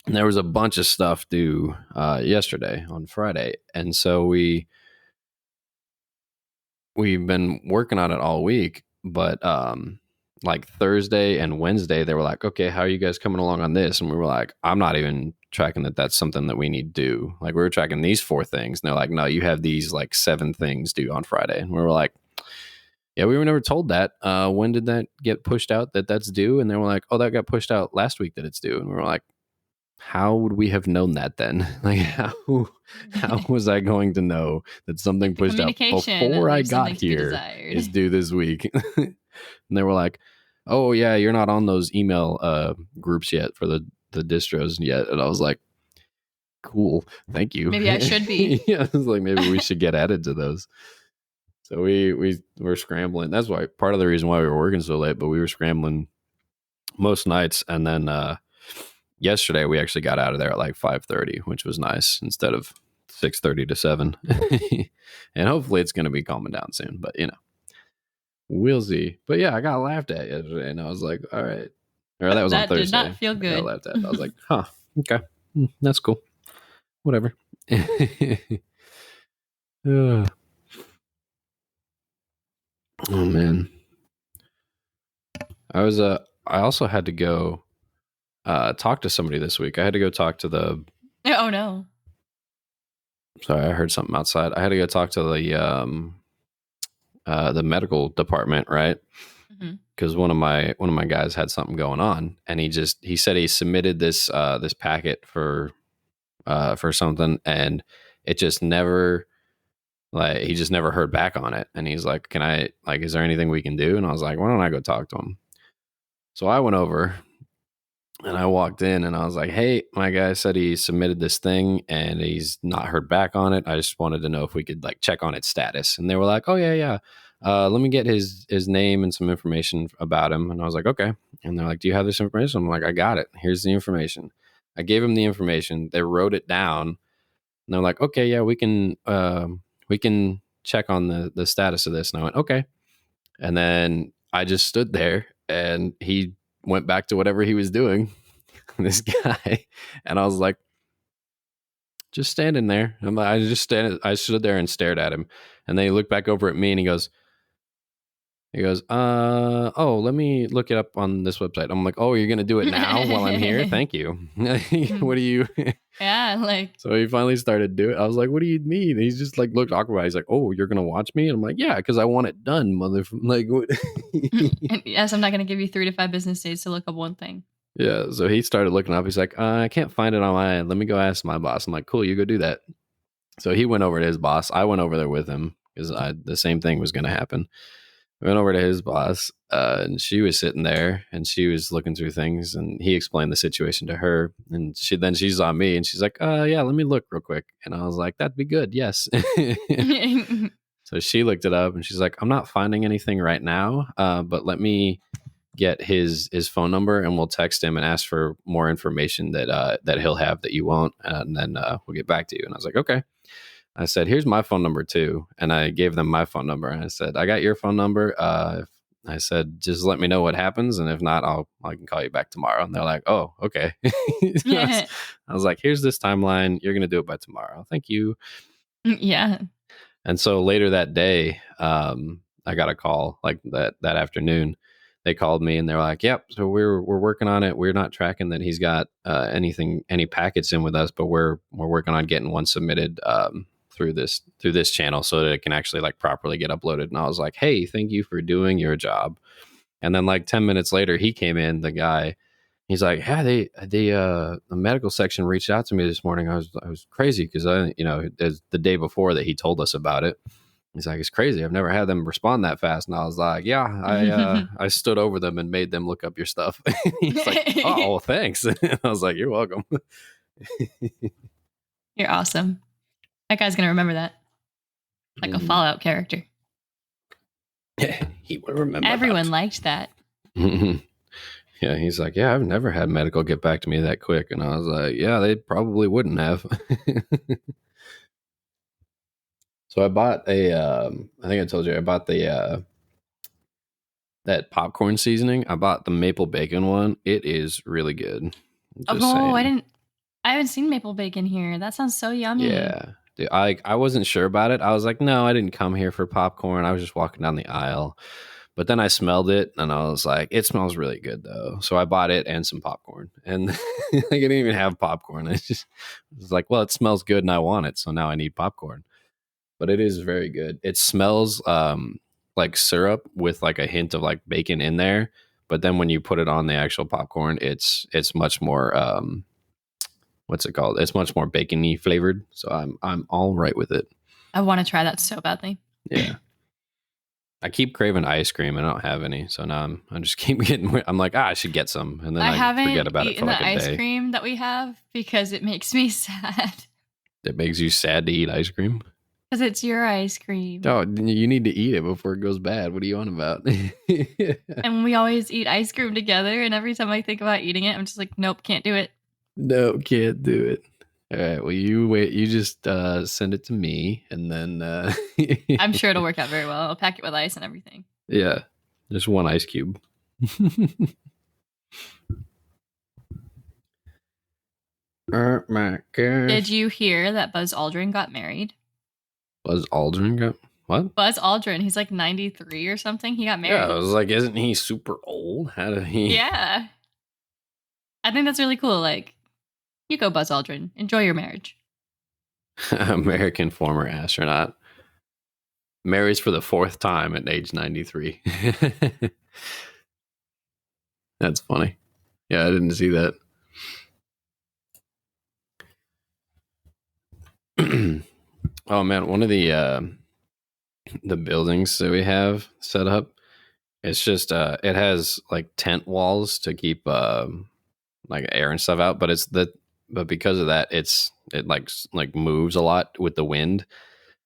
And there was a bunch of stuff due yesterday on Friday. And so we've been working on it all week, but like Thursday and Wednesday, they were like, okay, how are you guys coming along on this? And we were like, I'm not even tracking that's something that we need to do. Like, we were tracking these 4 things. And they're like, no, you have these like 7 things due on Friday. And we were like, yeah, we were never told that. When did that get pushed out that's due? And they were like, oh, that got pushed out last week that it's due. And we were like, how would we have known that then? Like, how was I going to know that something pushed out before I got here is due this week? And they were like, oh yeah, you're not on those email groups yet for the distros yet. And I was like, cool, thank you. Maybe I should be. Yeah, I was like, maybe we should get added to those. So we were scrambling. That's why part of the reason why we were working so late, but we were scrambling most nights. And then yesterday we actually got out of there at like 5:30, which was nice, instead of 6:30 to 7. And hopefully it's going to be calming down soon, but we'll see. But yeah, I got laughed at yesterday, and I was like, all right. Or that was on Thursday. That did not feel good. I got laughed at. I was like, huh, okay, that's cool. Whatever. Oh man. I also had to go talk to somebody this week. I had to go talk to the... Oh no. Sorry, I heard something outside. I had to go talk to the medical department, right? Because one of my guys had something going on, and he said he submitted this packet for something, and it just never, like, he just never heard back on it. And he's like, can I, like, is there anything we can do? And I was like, why don't I go talk to him? So I went over and I walked in and I was like, hey, my guy said he submitted this thing and he's not heard back on it. I just wanted to know if we could like check on its status. And they were like, oh yeah. Let me get his name and some information about him. And I was like, okay. And they're like, do you have this information? I'm like, I got it. Here's the information. I gave him the information. They wrote it down. And they're like, okay, yeah, we can check on the status of this. And I went, okay. And then I just stood there and he went back to whatever he was doing, this guy. And I was like, just standing there. I stood there and stared at him. And then he looked back over at me and he goes, oh, let me look it up on this website. I'm like, oh, you're going to do it now while I'm here? Thank you. What do you... Yeah, like... So he finally started doing it. I was like, what do you mean? He's just like, looked awkward. He's like, oh, you're going to watch me? And I'm like, yeah, because I want it done, like, what? Yes, I'm not going to give you 3 to 5 business days to look up one thing. Yeah, so he started looking up. He's like, I can't find it on my end. Let me go ask my boss. I'm like, cool, you go do that. So he went over to his boss. I went over there with him because the same thing was going to happen. We went over to his boss, and she was sitting there, and she was looking through things, and he explained the situation to her, and she's on me, and she's like, yeah, let me look real quick. And I was like, that'd be good, yes. So she looked it up and she's like, I'm not finding anything right now, but let me get his phone number and we'll text him and ask for more information that he'll have that you won't, and then we'll get back to you. And I was like, okay. I said, here's my phone number too, and I gave them my phone number. And I said, I got your phone number. I said, just let me know what happens, and if not, I can call you back tomorrow. And they're like, oh, okay. I was like, here's this timeline. You're gonna do it by tomorrow. Thank you. Yeah. And so later that day, I got a call like that afternoon. They called me and they're like, "Yep, so we're working on it. We're not tracking that he's got any packets in with us, but we're working on getting one submitted through this channel so that it can actually like properly get uploaded." And I was like, "Hey, thank you for doing your job." And then like 10 minutes later, he came in. The guy, he's like, "Yeah, the medical section reached out to me this morning. I was crazy because the day before that he told us about it." He's like, "It's crazy. I've never had them respond that fast." And I was like, "Yeah, I stood over them and made them look up your stuff." He's like, "Oh, thanks." And I was like, "You're welcome." You're awesome. That guy's gonna remember that, like a Fallout character. Yeah, he would remember. Everyone liked that. Yeah, he's like, "Yeah, I've never had medical get back to me that quick." And I was like, "Yeah, they probably wouldn't have." So I bought I think I told you, I bought the that popcorn seasoning. I bought the maple bacon one. It is really good. Saying. I haven't seen maple bacon here. That sounds so yummy. Yeah. Dude, I wasn't sure about it. I was like, no, I didn't come here for popcorn. I was just walking down the aisle. But then I smelled it and I was like, it smells really good though. So I bought it and some popcorn. And I didn't even have popcorn. I was like, well, it smells good and I want it. So now I need popcorn. But it is very good. It smells like syrup with like a hint of like bacon in there. But then when you put it on the actual popcorn, it's much more what's it called? It's much more bacony flavored. So I'm all right with it. I want to try that so badly. Yeah. I keep craving ice cream and I don't have any. So now I'm just keep getting, I'm like, I should get some. And then I forget about it for like a day. I haven't eaten the ice cream that we have because it makes me sad. It makes you sad to eat ice cream? Because it's your ice cream. Oh, you need to eat it before it goes bad. What are you on about? And we always eat ice cream together. And every time I think about eating it, I'm just like, nope, can't do it. No, can't do it. All right. Well, you wait. You just send it to me, and then I'm sure it'll work out very well. I'll pack it with ice and everything. Yeah, just one ice cube. Oh my gosh. Did you hear that Buzz Aldrin got married? Buzz Aldrin got what? Buzz Aldrin. He's like 93 or something. He got married. Yeah, I was like, isn't he super old? How did he? Yeah. I think that's really cool. Like, you go, Buzz Aldrin. Enjoy your marriage. American former astronaut marries for the 4th time at age 93. That's funny. Yeah, I didn't see that. Oh man, one of the buildings that we have set up, it's just it has like tent walls to keep like air and stuff out, but because of that, it like moves a lot with the wind.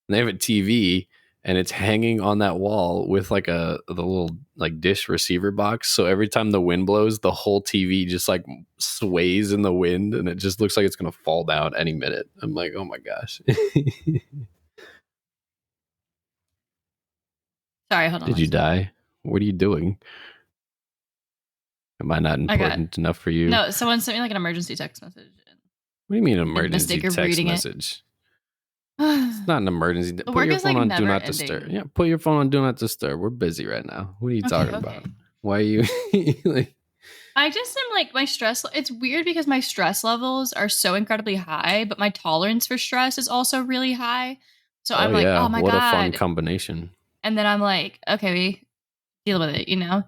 And they have a TV and it's hanging on that wall with like the little like dish receiver box. So every time the wind blows, the whole TV just like sways in the wind and it just looks like it's going to fall down any minute. I'm like, oh my gosh. Sorry, hold on. Did you die? What are you doing? Am I not important enough for you? No, someone sent me like an emergency text message. What do you mean emergency text message? It's not an emergency. Put your phone on do not disturb. Yeah, put your phone on do not disturb. We're busy right now. What are you talking about? Why are you like? I just am like my stress. It's weird because my stress levels are so incredibly high, but my tolerance for stress is also really high. So I'm like, oh my God. What a fun combination. And then I'm like, okay, we deal with it,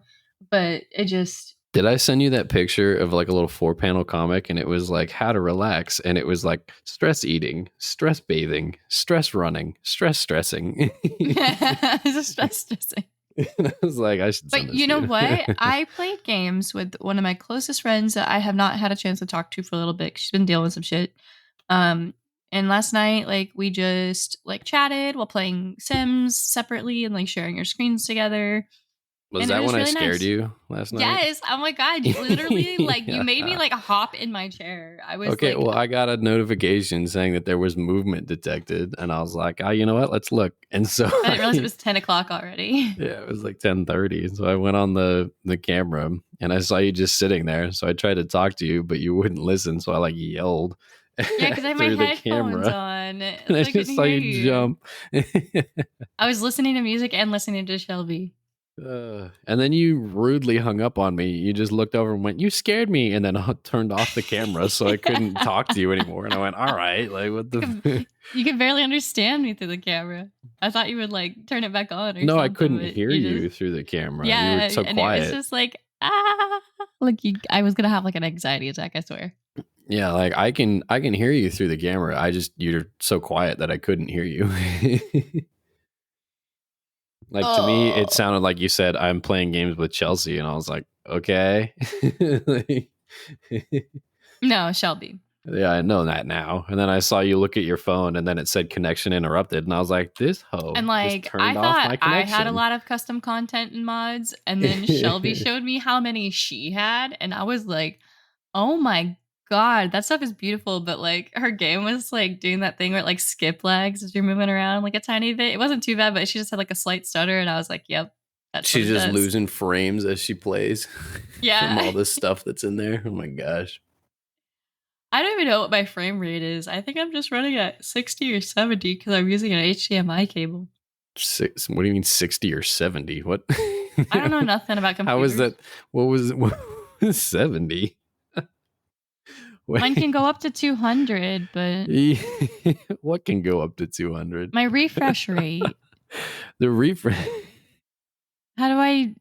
But it just... Did I send you that picture of like a little 4-panel comic and it was like how to relax and it was like stress eating, stress bathing, stress running, stress stressing. It's stress stressing. I was like, I should send But you know what? I played games with one of my closest friends that I have not had a chance to talk to for a little bit. She's been dealing with some shit. And And last night, like, we just like chatted while playing Sims separately and like sharing our screens together. Was And it that was when I really scared nice. you last night? Yes. Oh my God. Literally, like, you made me Yeah. like hop in my chair. I was Okay, like, well, I got a notification saying that there was movement detected, and I was like, "Ah, you know what? Let's look." And so, I didn't realize it was 10 o'clock already. yeah, it was like 10:30. So I went on the camera, and I saw you just sitting there. So I tried to talk to you, but you wouldn't listen. So I like yelled Yeah, because I had my through the headphones camera, on, and I so I just couldn't saw hear you you. jump. I was listening to music and listening to Shelby. And then you rudely hung up on me. You just looked over and went, "You scared me," and then turned off the camera, so I couldn't talk to you anymore. And I went, "All right, like what the." You could barely understand me through the camera. I thought you would like turn it back on or No, I something, couldn't but hear you you just through the camera. You were yeah, so and it was quiet. just like like I was gonna have like an anxiety attack. I swear. Yeah, like I can hear you through the camera. You're so quiet that I couldn't hear you. Like to me, Oh it sounded like you said I'm playing games with Chelsea, and I was like, okay. Like, no, Shelby. yeah, I know that now. And then I saw you look at your phone, and then it said connection interrupted, and I was like, this hoe And just like I turned off thought my I had a connection. lot of custom content and mods, and then Shelby showed me how many she had, and I was like, oh my God, that stuff is beautiful. But like her game was like doing that thing where it like skip lags as you're moving around like a tiny bit. It wasn't too bad, but she just had like a slight stutter, and I was like, yep, that's what She's it just does. losing frames as she plays from Yeah. all this stuff that's in there. Oh my gosh. I don't even know what my frame rate is. I think I'm just running at 60 or 70 because I'm using an HDMI cable. What do you mean 60 or 70? What? I don't know nothing about How was computers. that? What was 70? Mine can go up to 200, but What can go up to 200? my refresh rate. The refresh. How do I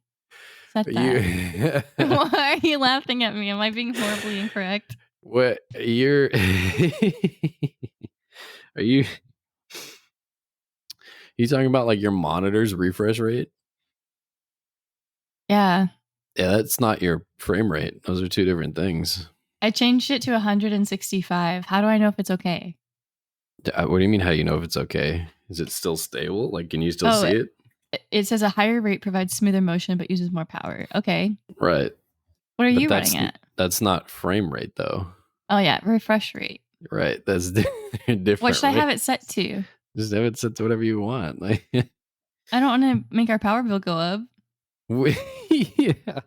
set that? You, Why are you laughing at me? Am I being horribly incorrect? what you're are you talking about like your monitor's refresh rate? Yeah. Yeah, that's not your frame rate. Those are two different things. I changed it to 165. How do I know if it's okay? What do you mean? How do you know if it's okay? Is it still stable? Like, can you still Oh, see it? it says a higher rate provides smoother motion but uses more power. Okay. Right. What are But you running at? that's not frame rate though. Oh, yeah. Refresh rate. Right. That's different. What should I have Right? it set to? Just have it set to whatever you want. Like, I don't want to make our power bill go up. yeah,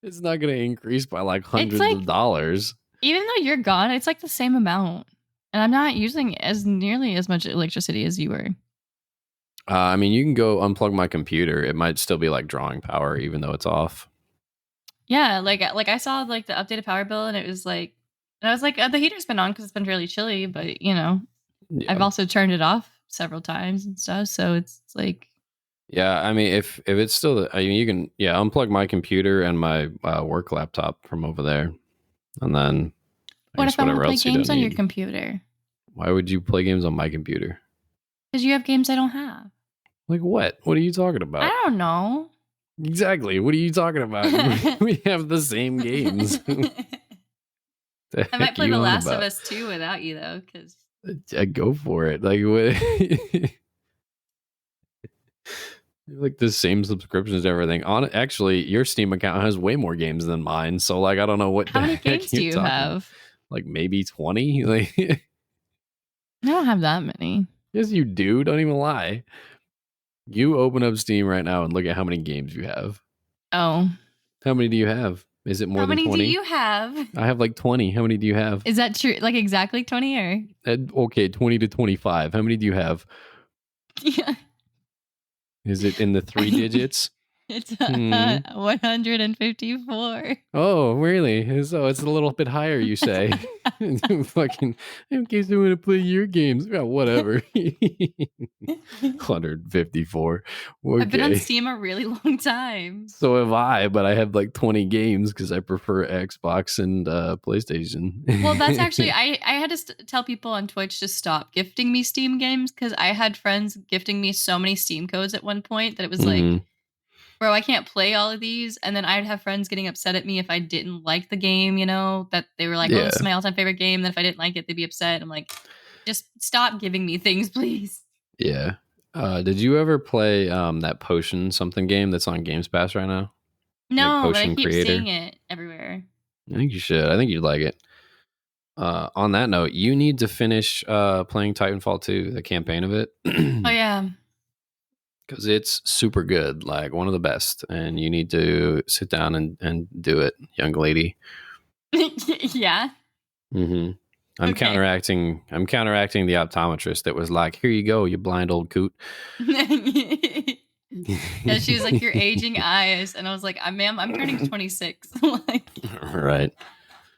it's not going to increase by like hundreds like of dollars. Even though you're gone, it's like the same amount. And I'm not using as nearly as much electricity as you were. I mean, you can go unplug my computer. It might still be like drawing power, even though it's off. Yeah, like I saw like the updated power bill, and it was like, and I was like, the heater's been on because it's been really chilly, but you know, Yeah. I've also turned it off several times and stuff, so it's like, Yeah, I mean, if it's still, I mean, you can, unplug my computer and my work laptop from over there, and then I what guess if I want to whatever play else you games don't on your need. computer? Why would you play games on my computer? Because you have games I don't have. Like what? What are you talking I about? don't know. Exactly. What are you talking about? We have the same games. The I heck might are play you The on Last of about? Us 2 without you though, because Go for it. Like what? Like the same subscriptions and everything. On actually, your Steam account has way more games than mine. So like, I don't know what how the many heck games do you're you talking about. have? Like maybe 20. Like I don't have that many. yes, you do. Don't even lie. You open up Steam right now and look at how many games you have. Oh, How many do you have? Is it more how than many do 20? you have? I have like 20. How many do you have? Is that true? Like exactly 20 or? Okay, 20 to 25. How many do you have? Yeah. Is it in the 3 digits? It's Hmm. 154. Oh, really? So it's a little bit higher, you say? Fucking, in case I want to play your games. Yeah, whatever. 154. I've been on Okay. Steam a really long time. So have I, but I have like 20 games because I prefer Xbox and PlayStation. Well, that's actually, I had to tell people on Twitch to stop gifting me Steam games because I had friends gifting me so many Steam codes at one point that it was like, bro, I can't play all of these. And then I'd have friends getting upset at me if I didn't like the game, you know, that they were like, oh, this is my all-time favorite game. Then if I didn't like it, they'd be upset. I'm like, Just stop giving me things, please. Yeah. Did you ever play that potion something game that's on Games Pass right now? Like No, but I Potion keep Creator? seeing it everywhere. I think you should. I think you'd like it. On that note, you need to finish playing Titanfall 2, the campaign of it. Oh yeah. Because it's super good, like one of the best. And you need to sit down and do it, young lady. Yeah. Mm-hmm. I'm Okay. counteracting the optometrist that was like, "Here you go, you blind old coot." Yeah, she was like, "Your aging eyes," and I was like, "Ma'am, I'm turning 26." Like, right.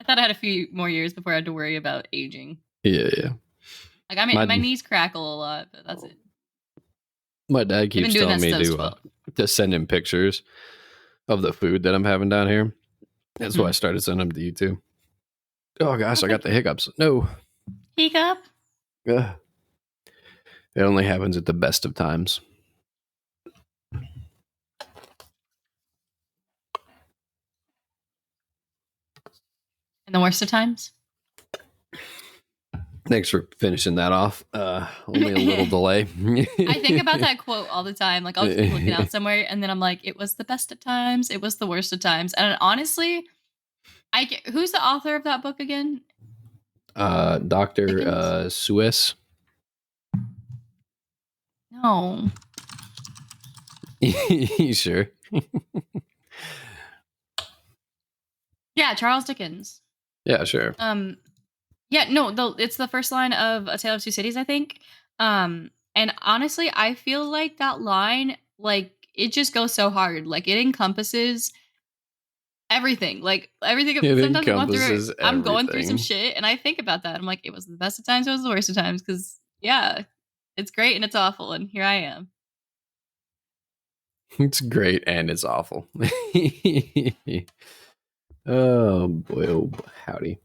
I thought I had a few more years before I had to worry about aging. Yeah. Like, I mean, my knees crackle a lot, but that's it. My dad keeps telling me to send him pictures of the food that I'm having down here. That's why I started sending them to you too. Oh gosh, I got the hiccups. No. Hiccup? It only happens at the best of times. In the worst of times? Thanks for finishing that off. Only a little delay. I think about that quote all the time. Like, I'll just be looking out somewhere, and then I'm like, it was the best of times. It was the worst of times. And honestly, who's the author of that book again? Dr. Suis. No. You sure? Yeah, Charles Dickens. Yeah, sure. Yeah, no, it's the first line of A Tale of Two Cities, I think. And honestly, I feel like that line, like, it just goes so hard. Like, it encompasses everything. Like, everything. Sometimes I'm going through some shit, and I think about that. I'm like, it was the best of times, it was the worst of times, because, yeah, it's great and it's awful, and here I am. It's great and it's awful. Oh boy, howdy.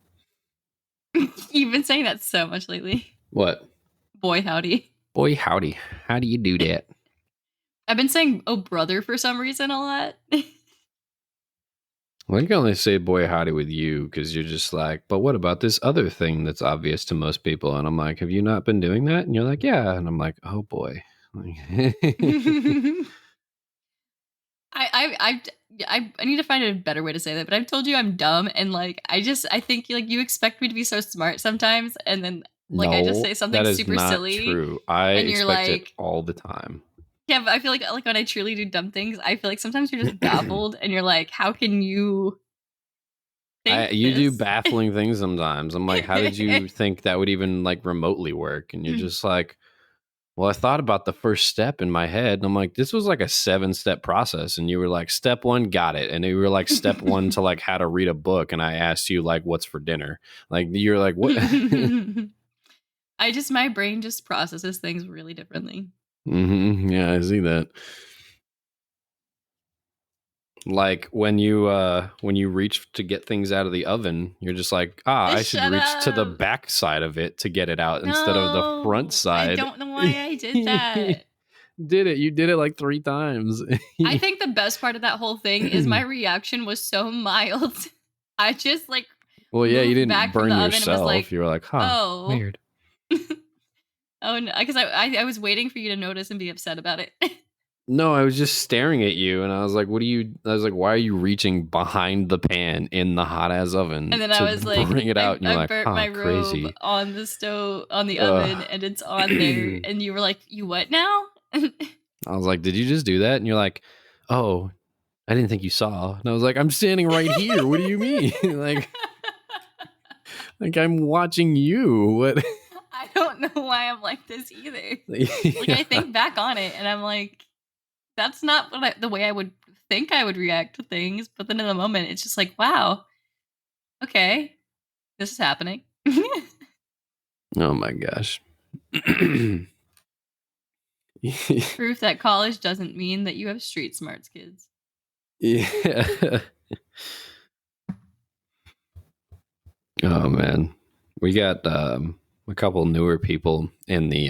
You've been saying that so much lately. What? Boy, howdy. Boy, howdy. How do you do that? I've been saying, oh, brother, for some reason a lot. Well, I can only say boy, howdy with you because you're just like, but what about this other thing that's obvious to most people? And I'm like, have you not been doing that? And you're like, yeah. And I'm like, oh boy. I need to find a better way to say that, but I've told you I'm dumb, and like I think like you expect me to be so smart sometimes, and then like I just say something that is super not silly. True. I and you're expect like, it all the time. Yeah, but I feel like when I truly do dumb things, I feel like sometimes you're just baffled, and you're like, how can you? You do baffling things sometimes. I'm like, how did you think that would even like remotely work? And you're just like, well, I thought about the first step in my head, and I'm like, this was like a 7-step process. And you were like, step 1, got it. And you were like, step 1 to like how to read a book. And I asked you like, what's for dinner? Like, you're like, what? My brain just processes things really differently. Mm-hmm. Yeah, I see that. Like when you reach to get things out of the oven, you're just like, I should reach to the back side of it to get it out instead of the front side. I don't know why I did that. You did it like 3 times. I think the best part of that whole thing is my reaction was so mild. I just like, well, yeah, you didn't burn yourself. Like, you were like, oh, weird. Oh no, because I was waiting for you to notice and be upset about it. No, I was just staring at you, and I was like, why are you reaching behind the pan in the hot ass oven? And then I was like, bring it out, and you're like, burnt my crazy. robe on the stove, on the oven, and it's on there. And you were like, you what now? I was like, did you just do that? And you're like, oh, I didn't think you saw. And I was like, I'm standing right here. What do you mean? like I'm watching you. What? I don't know why I'm like this either. Like, I think back on it, and I'm like, that's not the way I would think I would react to things. But then in the moment, it's just like, wow, okay, this is happening. Oh my gosh. Proof that college doesn't mean that you have street smarts, kids. Yeah. Oh man, we got a couple newer people in the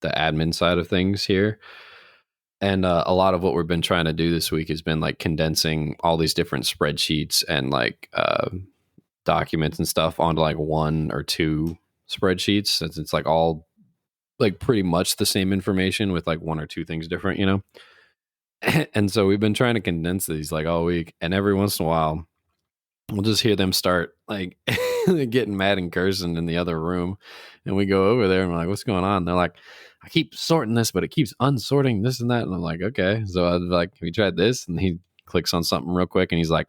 admin side of things here. And a lot of what we've been trying to do this week has been like condensing all these different spreadsheets and like documents and stuff onto like 1 or 2 spreadsheets, since it's like all like pretty much the same information with like one or two things different, you know. And so we've been trying to condense these like all week, and every once in a while we'll just hear them start like getting mad and cursing in the other room, and we go over there and we're like, what's going on? They're like, I keep sorting this, but it keeps unsorting this and that. And I'm like, okay. So I was like, have you tried this? And he clicks on something real quick, and he's like,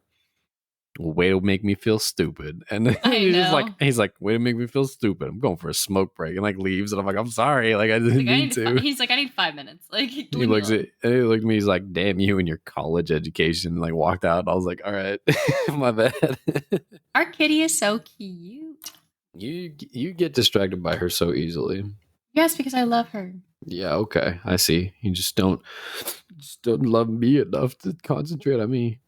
way to make me feel stupid. And I know. he's like, way to make me feel stupid. I'm going for a smoke break, and like leaves. And I'm like, I'm sorry. Like I didn't mean to. He's like, I need 5 minutes. Like He looks at me. He's like, damn you and your college education. And like walked out. And I was like, all right, my bad. Our kitty is so cute. You get distracted by her so easily. Yes, because I love her. Yeah, okay. I see. You just don't love me enough to concentrate on me.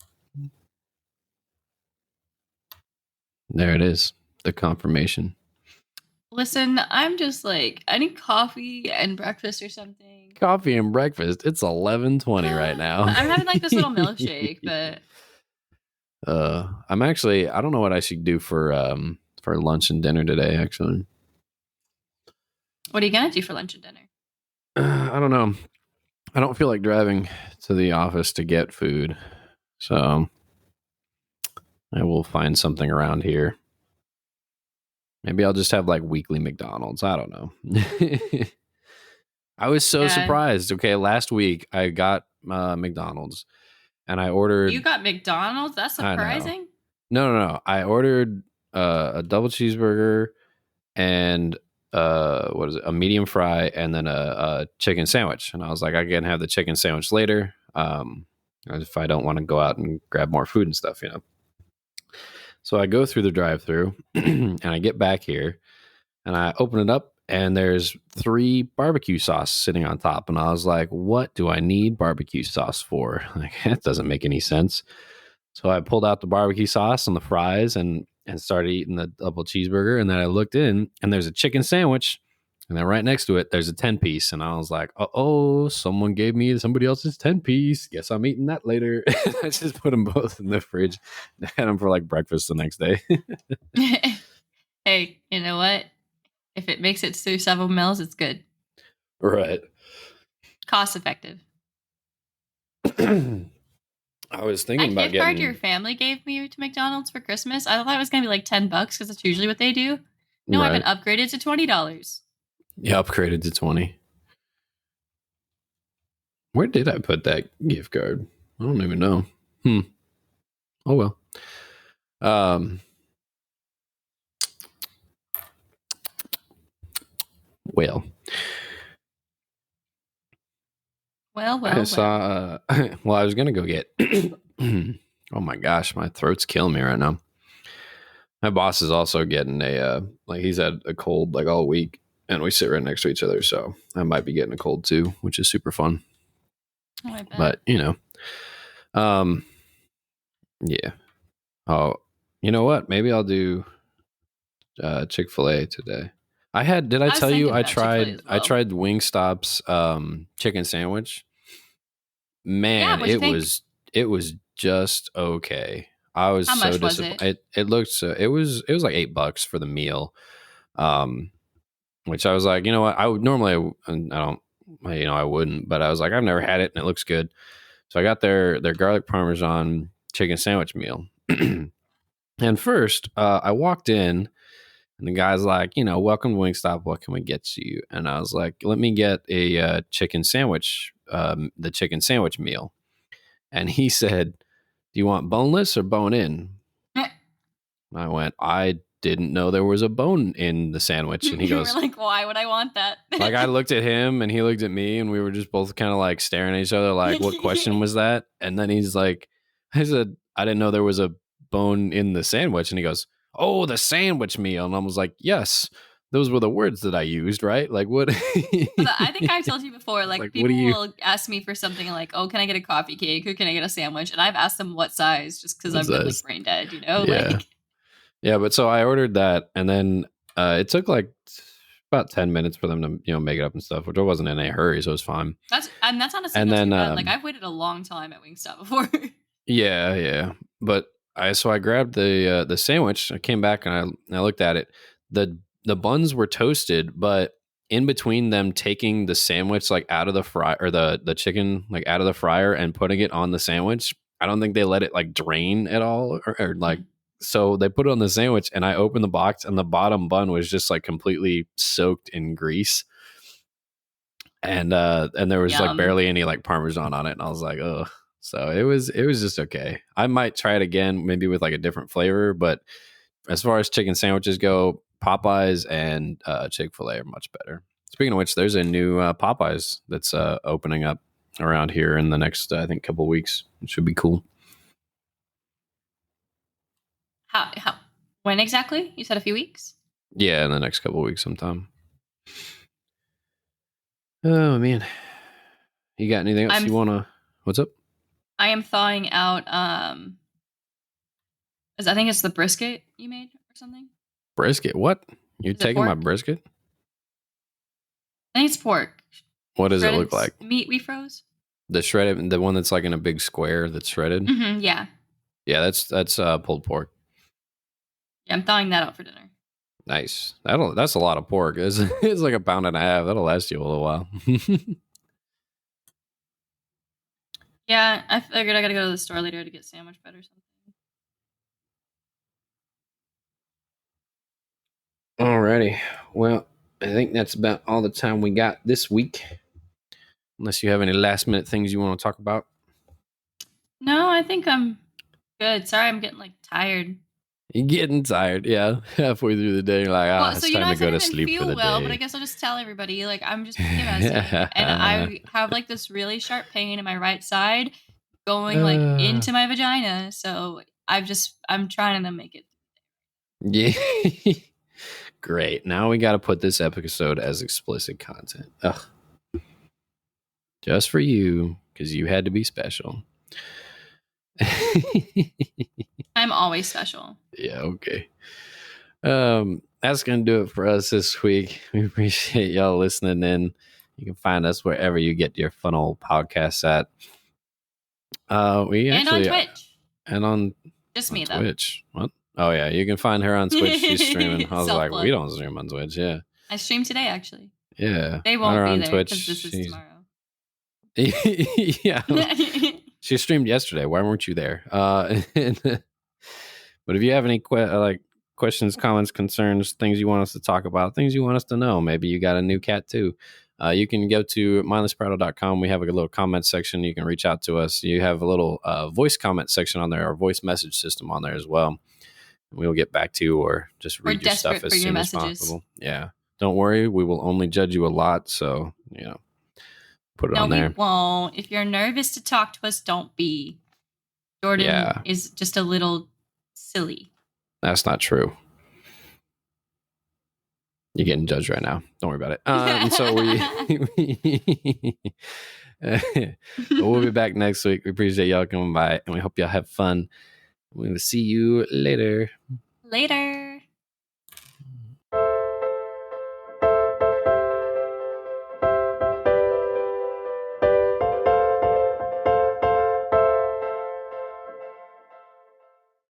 There it is. The confirmation. Listen, I'm just like, I need coffee and breakfast or something. Coffee and breakfast. It's 11:20 right now. I'm having like this little milkshake, but I'm actually, I don't know what I should do for lunch and dinner today, actually. What are you gonna do for lunch and dinner? I don't know. I don't feel like driving to the office to get food. So I will find something around here. Maybe I'll just have like weekly McDonald's. I don't know. I was so surprised. Okay, last week I got McDonald's and I ordered. You got McDonald's? That's surprising. No. I ordered a double cheeseburger and what is it? A medium fry and then a chicken sandwich. And I was like, I can have the chicken sandwich later. If I don't want to go out and grab more food and stuff, you know. So I go through the drive-thru and I get back here and I open it up and there's 3 barbecue sauce sitting on top. And I was like, what do I need barbecue sauce for? Like, that doesn't make any sense. So I pulled out the barbecue sauce and the fries and started eating the double cheeseburger. And then I looked in and there's a chicken sandwich. And then right next to it, there's a 10-piece. And I was like, someone gave me somebody else's 10-piece. Guess I'm eating that later. I just put them both in the fridge and had them for like breakfast the next day. Hey, you know what? If it makes it through several meals, it's good. Right. Cost effective. I was thinking about gift card your family gave me to McDonald's for Christmas. I thought it was going to be like $10 because that's usually what they do. No, right. I've been upgraded to $20. Yeah, upgraded to 20. Where did I put that gift card? I don't even know. Oh well. Well. I saw. Well, I was gonna go get. Oh my gosh, my throat's killing me right now. My boss is also getting he's had a cold like all week, and we sit right next to each other, so I might be getting a cold too, which is super fun. Oh, I bet. But you know, yeah. Oh, you know what? Maybe I'll do Chick-fil-A today. Did I tell you I tried Wingstop's chicken sandwich? Man, it was just okay. I was How much was it? It looked it was like $8 for the meal. Which I was like, you know what? I would normally I wouldn't, but I was like, I've never had it and it looks good. So I got their garlic parmesan chicken sandwich meal. And first, I walked in and the guy's like, welcome to Wingstop. What can we get you? And I was like, let me get a chicken sandwich, the chicken sandwich meal. And he said, do you want boneless or bone in? I went, I didn't know there was a bone in the sandwich. And he goes, you were like, why would I want that? Like, I looked at him and he looked at me and we were just both kind of like staring at each other like, what question was that? And then he's like, I said, I didn't know there was a bone in the sandwich. And he goes, oh, the sandwich meal. And I was like, yes, those were the words that I used, right? Like, what? I think I've told you before, like people will ask me for something like, oh, can I get a coffee cake or can I get a sandwich? And I've asked them what size just because I'm like brain dead, Yeah. Yeah, but so I ordered that and then it took like about 10 minutes for them to, make it up and stuff, which I wasn't in a hurry, so it was fine. That's honestly not too bad. Like I've waited a long time at Wingstop before. Yeah. But I grabbed the sandwich. I came back and I looked at it. The the buns were toasted, but in between them taking the sandwich like out of the fry or the chicken like out of the fryer and putting it on the sandwich, I don't think they let it like drain at all or like so they put it on the sandwich and I opened the box and the bottom bun was just like completely soaked in grease. And there was like barely any like Parmesan on it. And I was like, oh, so it was just okay. I might try it again, maybe with like a different flavor. But as far as chicken sandwiches go, Popeyes and Chick-fil-A are much better. Speaking of which, there's a new Popeyes that's opening up around here in the next, I think, couple weeks. It should be cool. How? When exactly? You said a few weeks? Yeah, in the next couple weeks sometime. Oh, man. You got anything else you want to... What's up? I am thawing out... I think it's the brisket you made or something. Brisket? What? You're taking my brisket? I think it's pork. What does it look like? Meat we froze. The shredded, the one that's like in a big square that's shredded? Mm-hmm, yeah. Yeah, that's pulled pork. Yeah, I'm thawing that out for dinner. Nice. That's a lot of pork. It's like 1.5 pounds. That'll last you a little while. Yeah, I figured I gotta go to the store later to get sandwich bread or something. Alrighty. Well, I think that's about all the time we got this week. Unless you have any last minute things you want to talk about. No, I think I'm good. Sorry, I'm getting like tired. You're getting tired, yeah. Halfway through the day, you're like, it's time to go to sleep for the day. But I guess I'll just tell everybody, like, I'm just PMSing, and I have like this really sharp pain in my right side going like into my vagina. So I'm trying to make it. Yeah. Great. Now we got to put this episode as explicit content. Ugh. Just for you, because you had to be special. I'm always special. Yeah, okay. That's going to do it for us this week. We appreciate y'all listening in. You can find us wherever you get your fun old podcasts at. On Twitch. And on just me, Twitch. What? Oh, yeah. You can find her on Twitch. She's streaming. I was like, we don't stream on Twitch. Yeah. I streamed today, actually. Yeah. They won't be there because this is tomorrow. Yeah. She streamed yesterday. Why weren't you there? But if you have any questions, comments, concerns, things you want us to talk about, things you want us to know, maybe you got a new cat too, you can go to mindlessproto.com. We have a little comment section. You can reach out to us. You have a little voice comment section on there, or voice message system on there as well. We'll get back to you, or just read your stuff as soon as possible. Yeah. Don't worry. We will only judge you a lot. So, put it on there. No, we won't. If you're nervous to talk to us, don't be. Jordan is just a little silly. That's not true. You're getting judged right now. Don't worry about it. And so we'll be back next week. We appreciate y'all coming by, and we hope y'all have fun. We'll see you later. Later.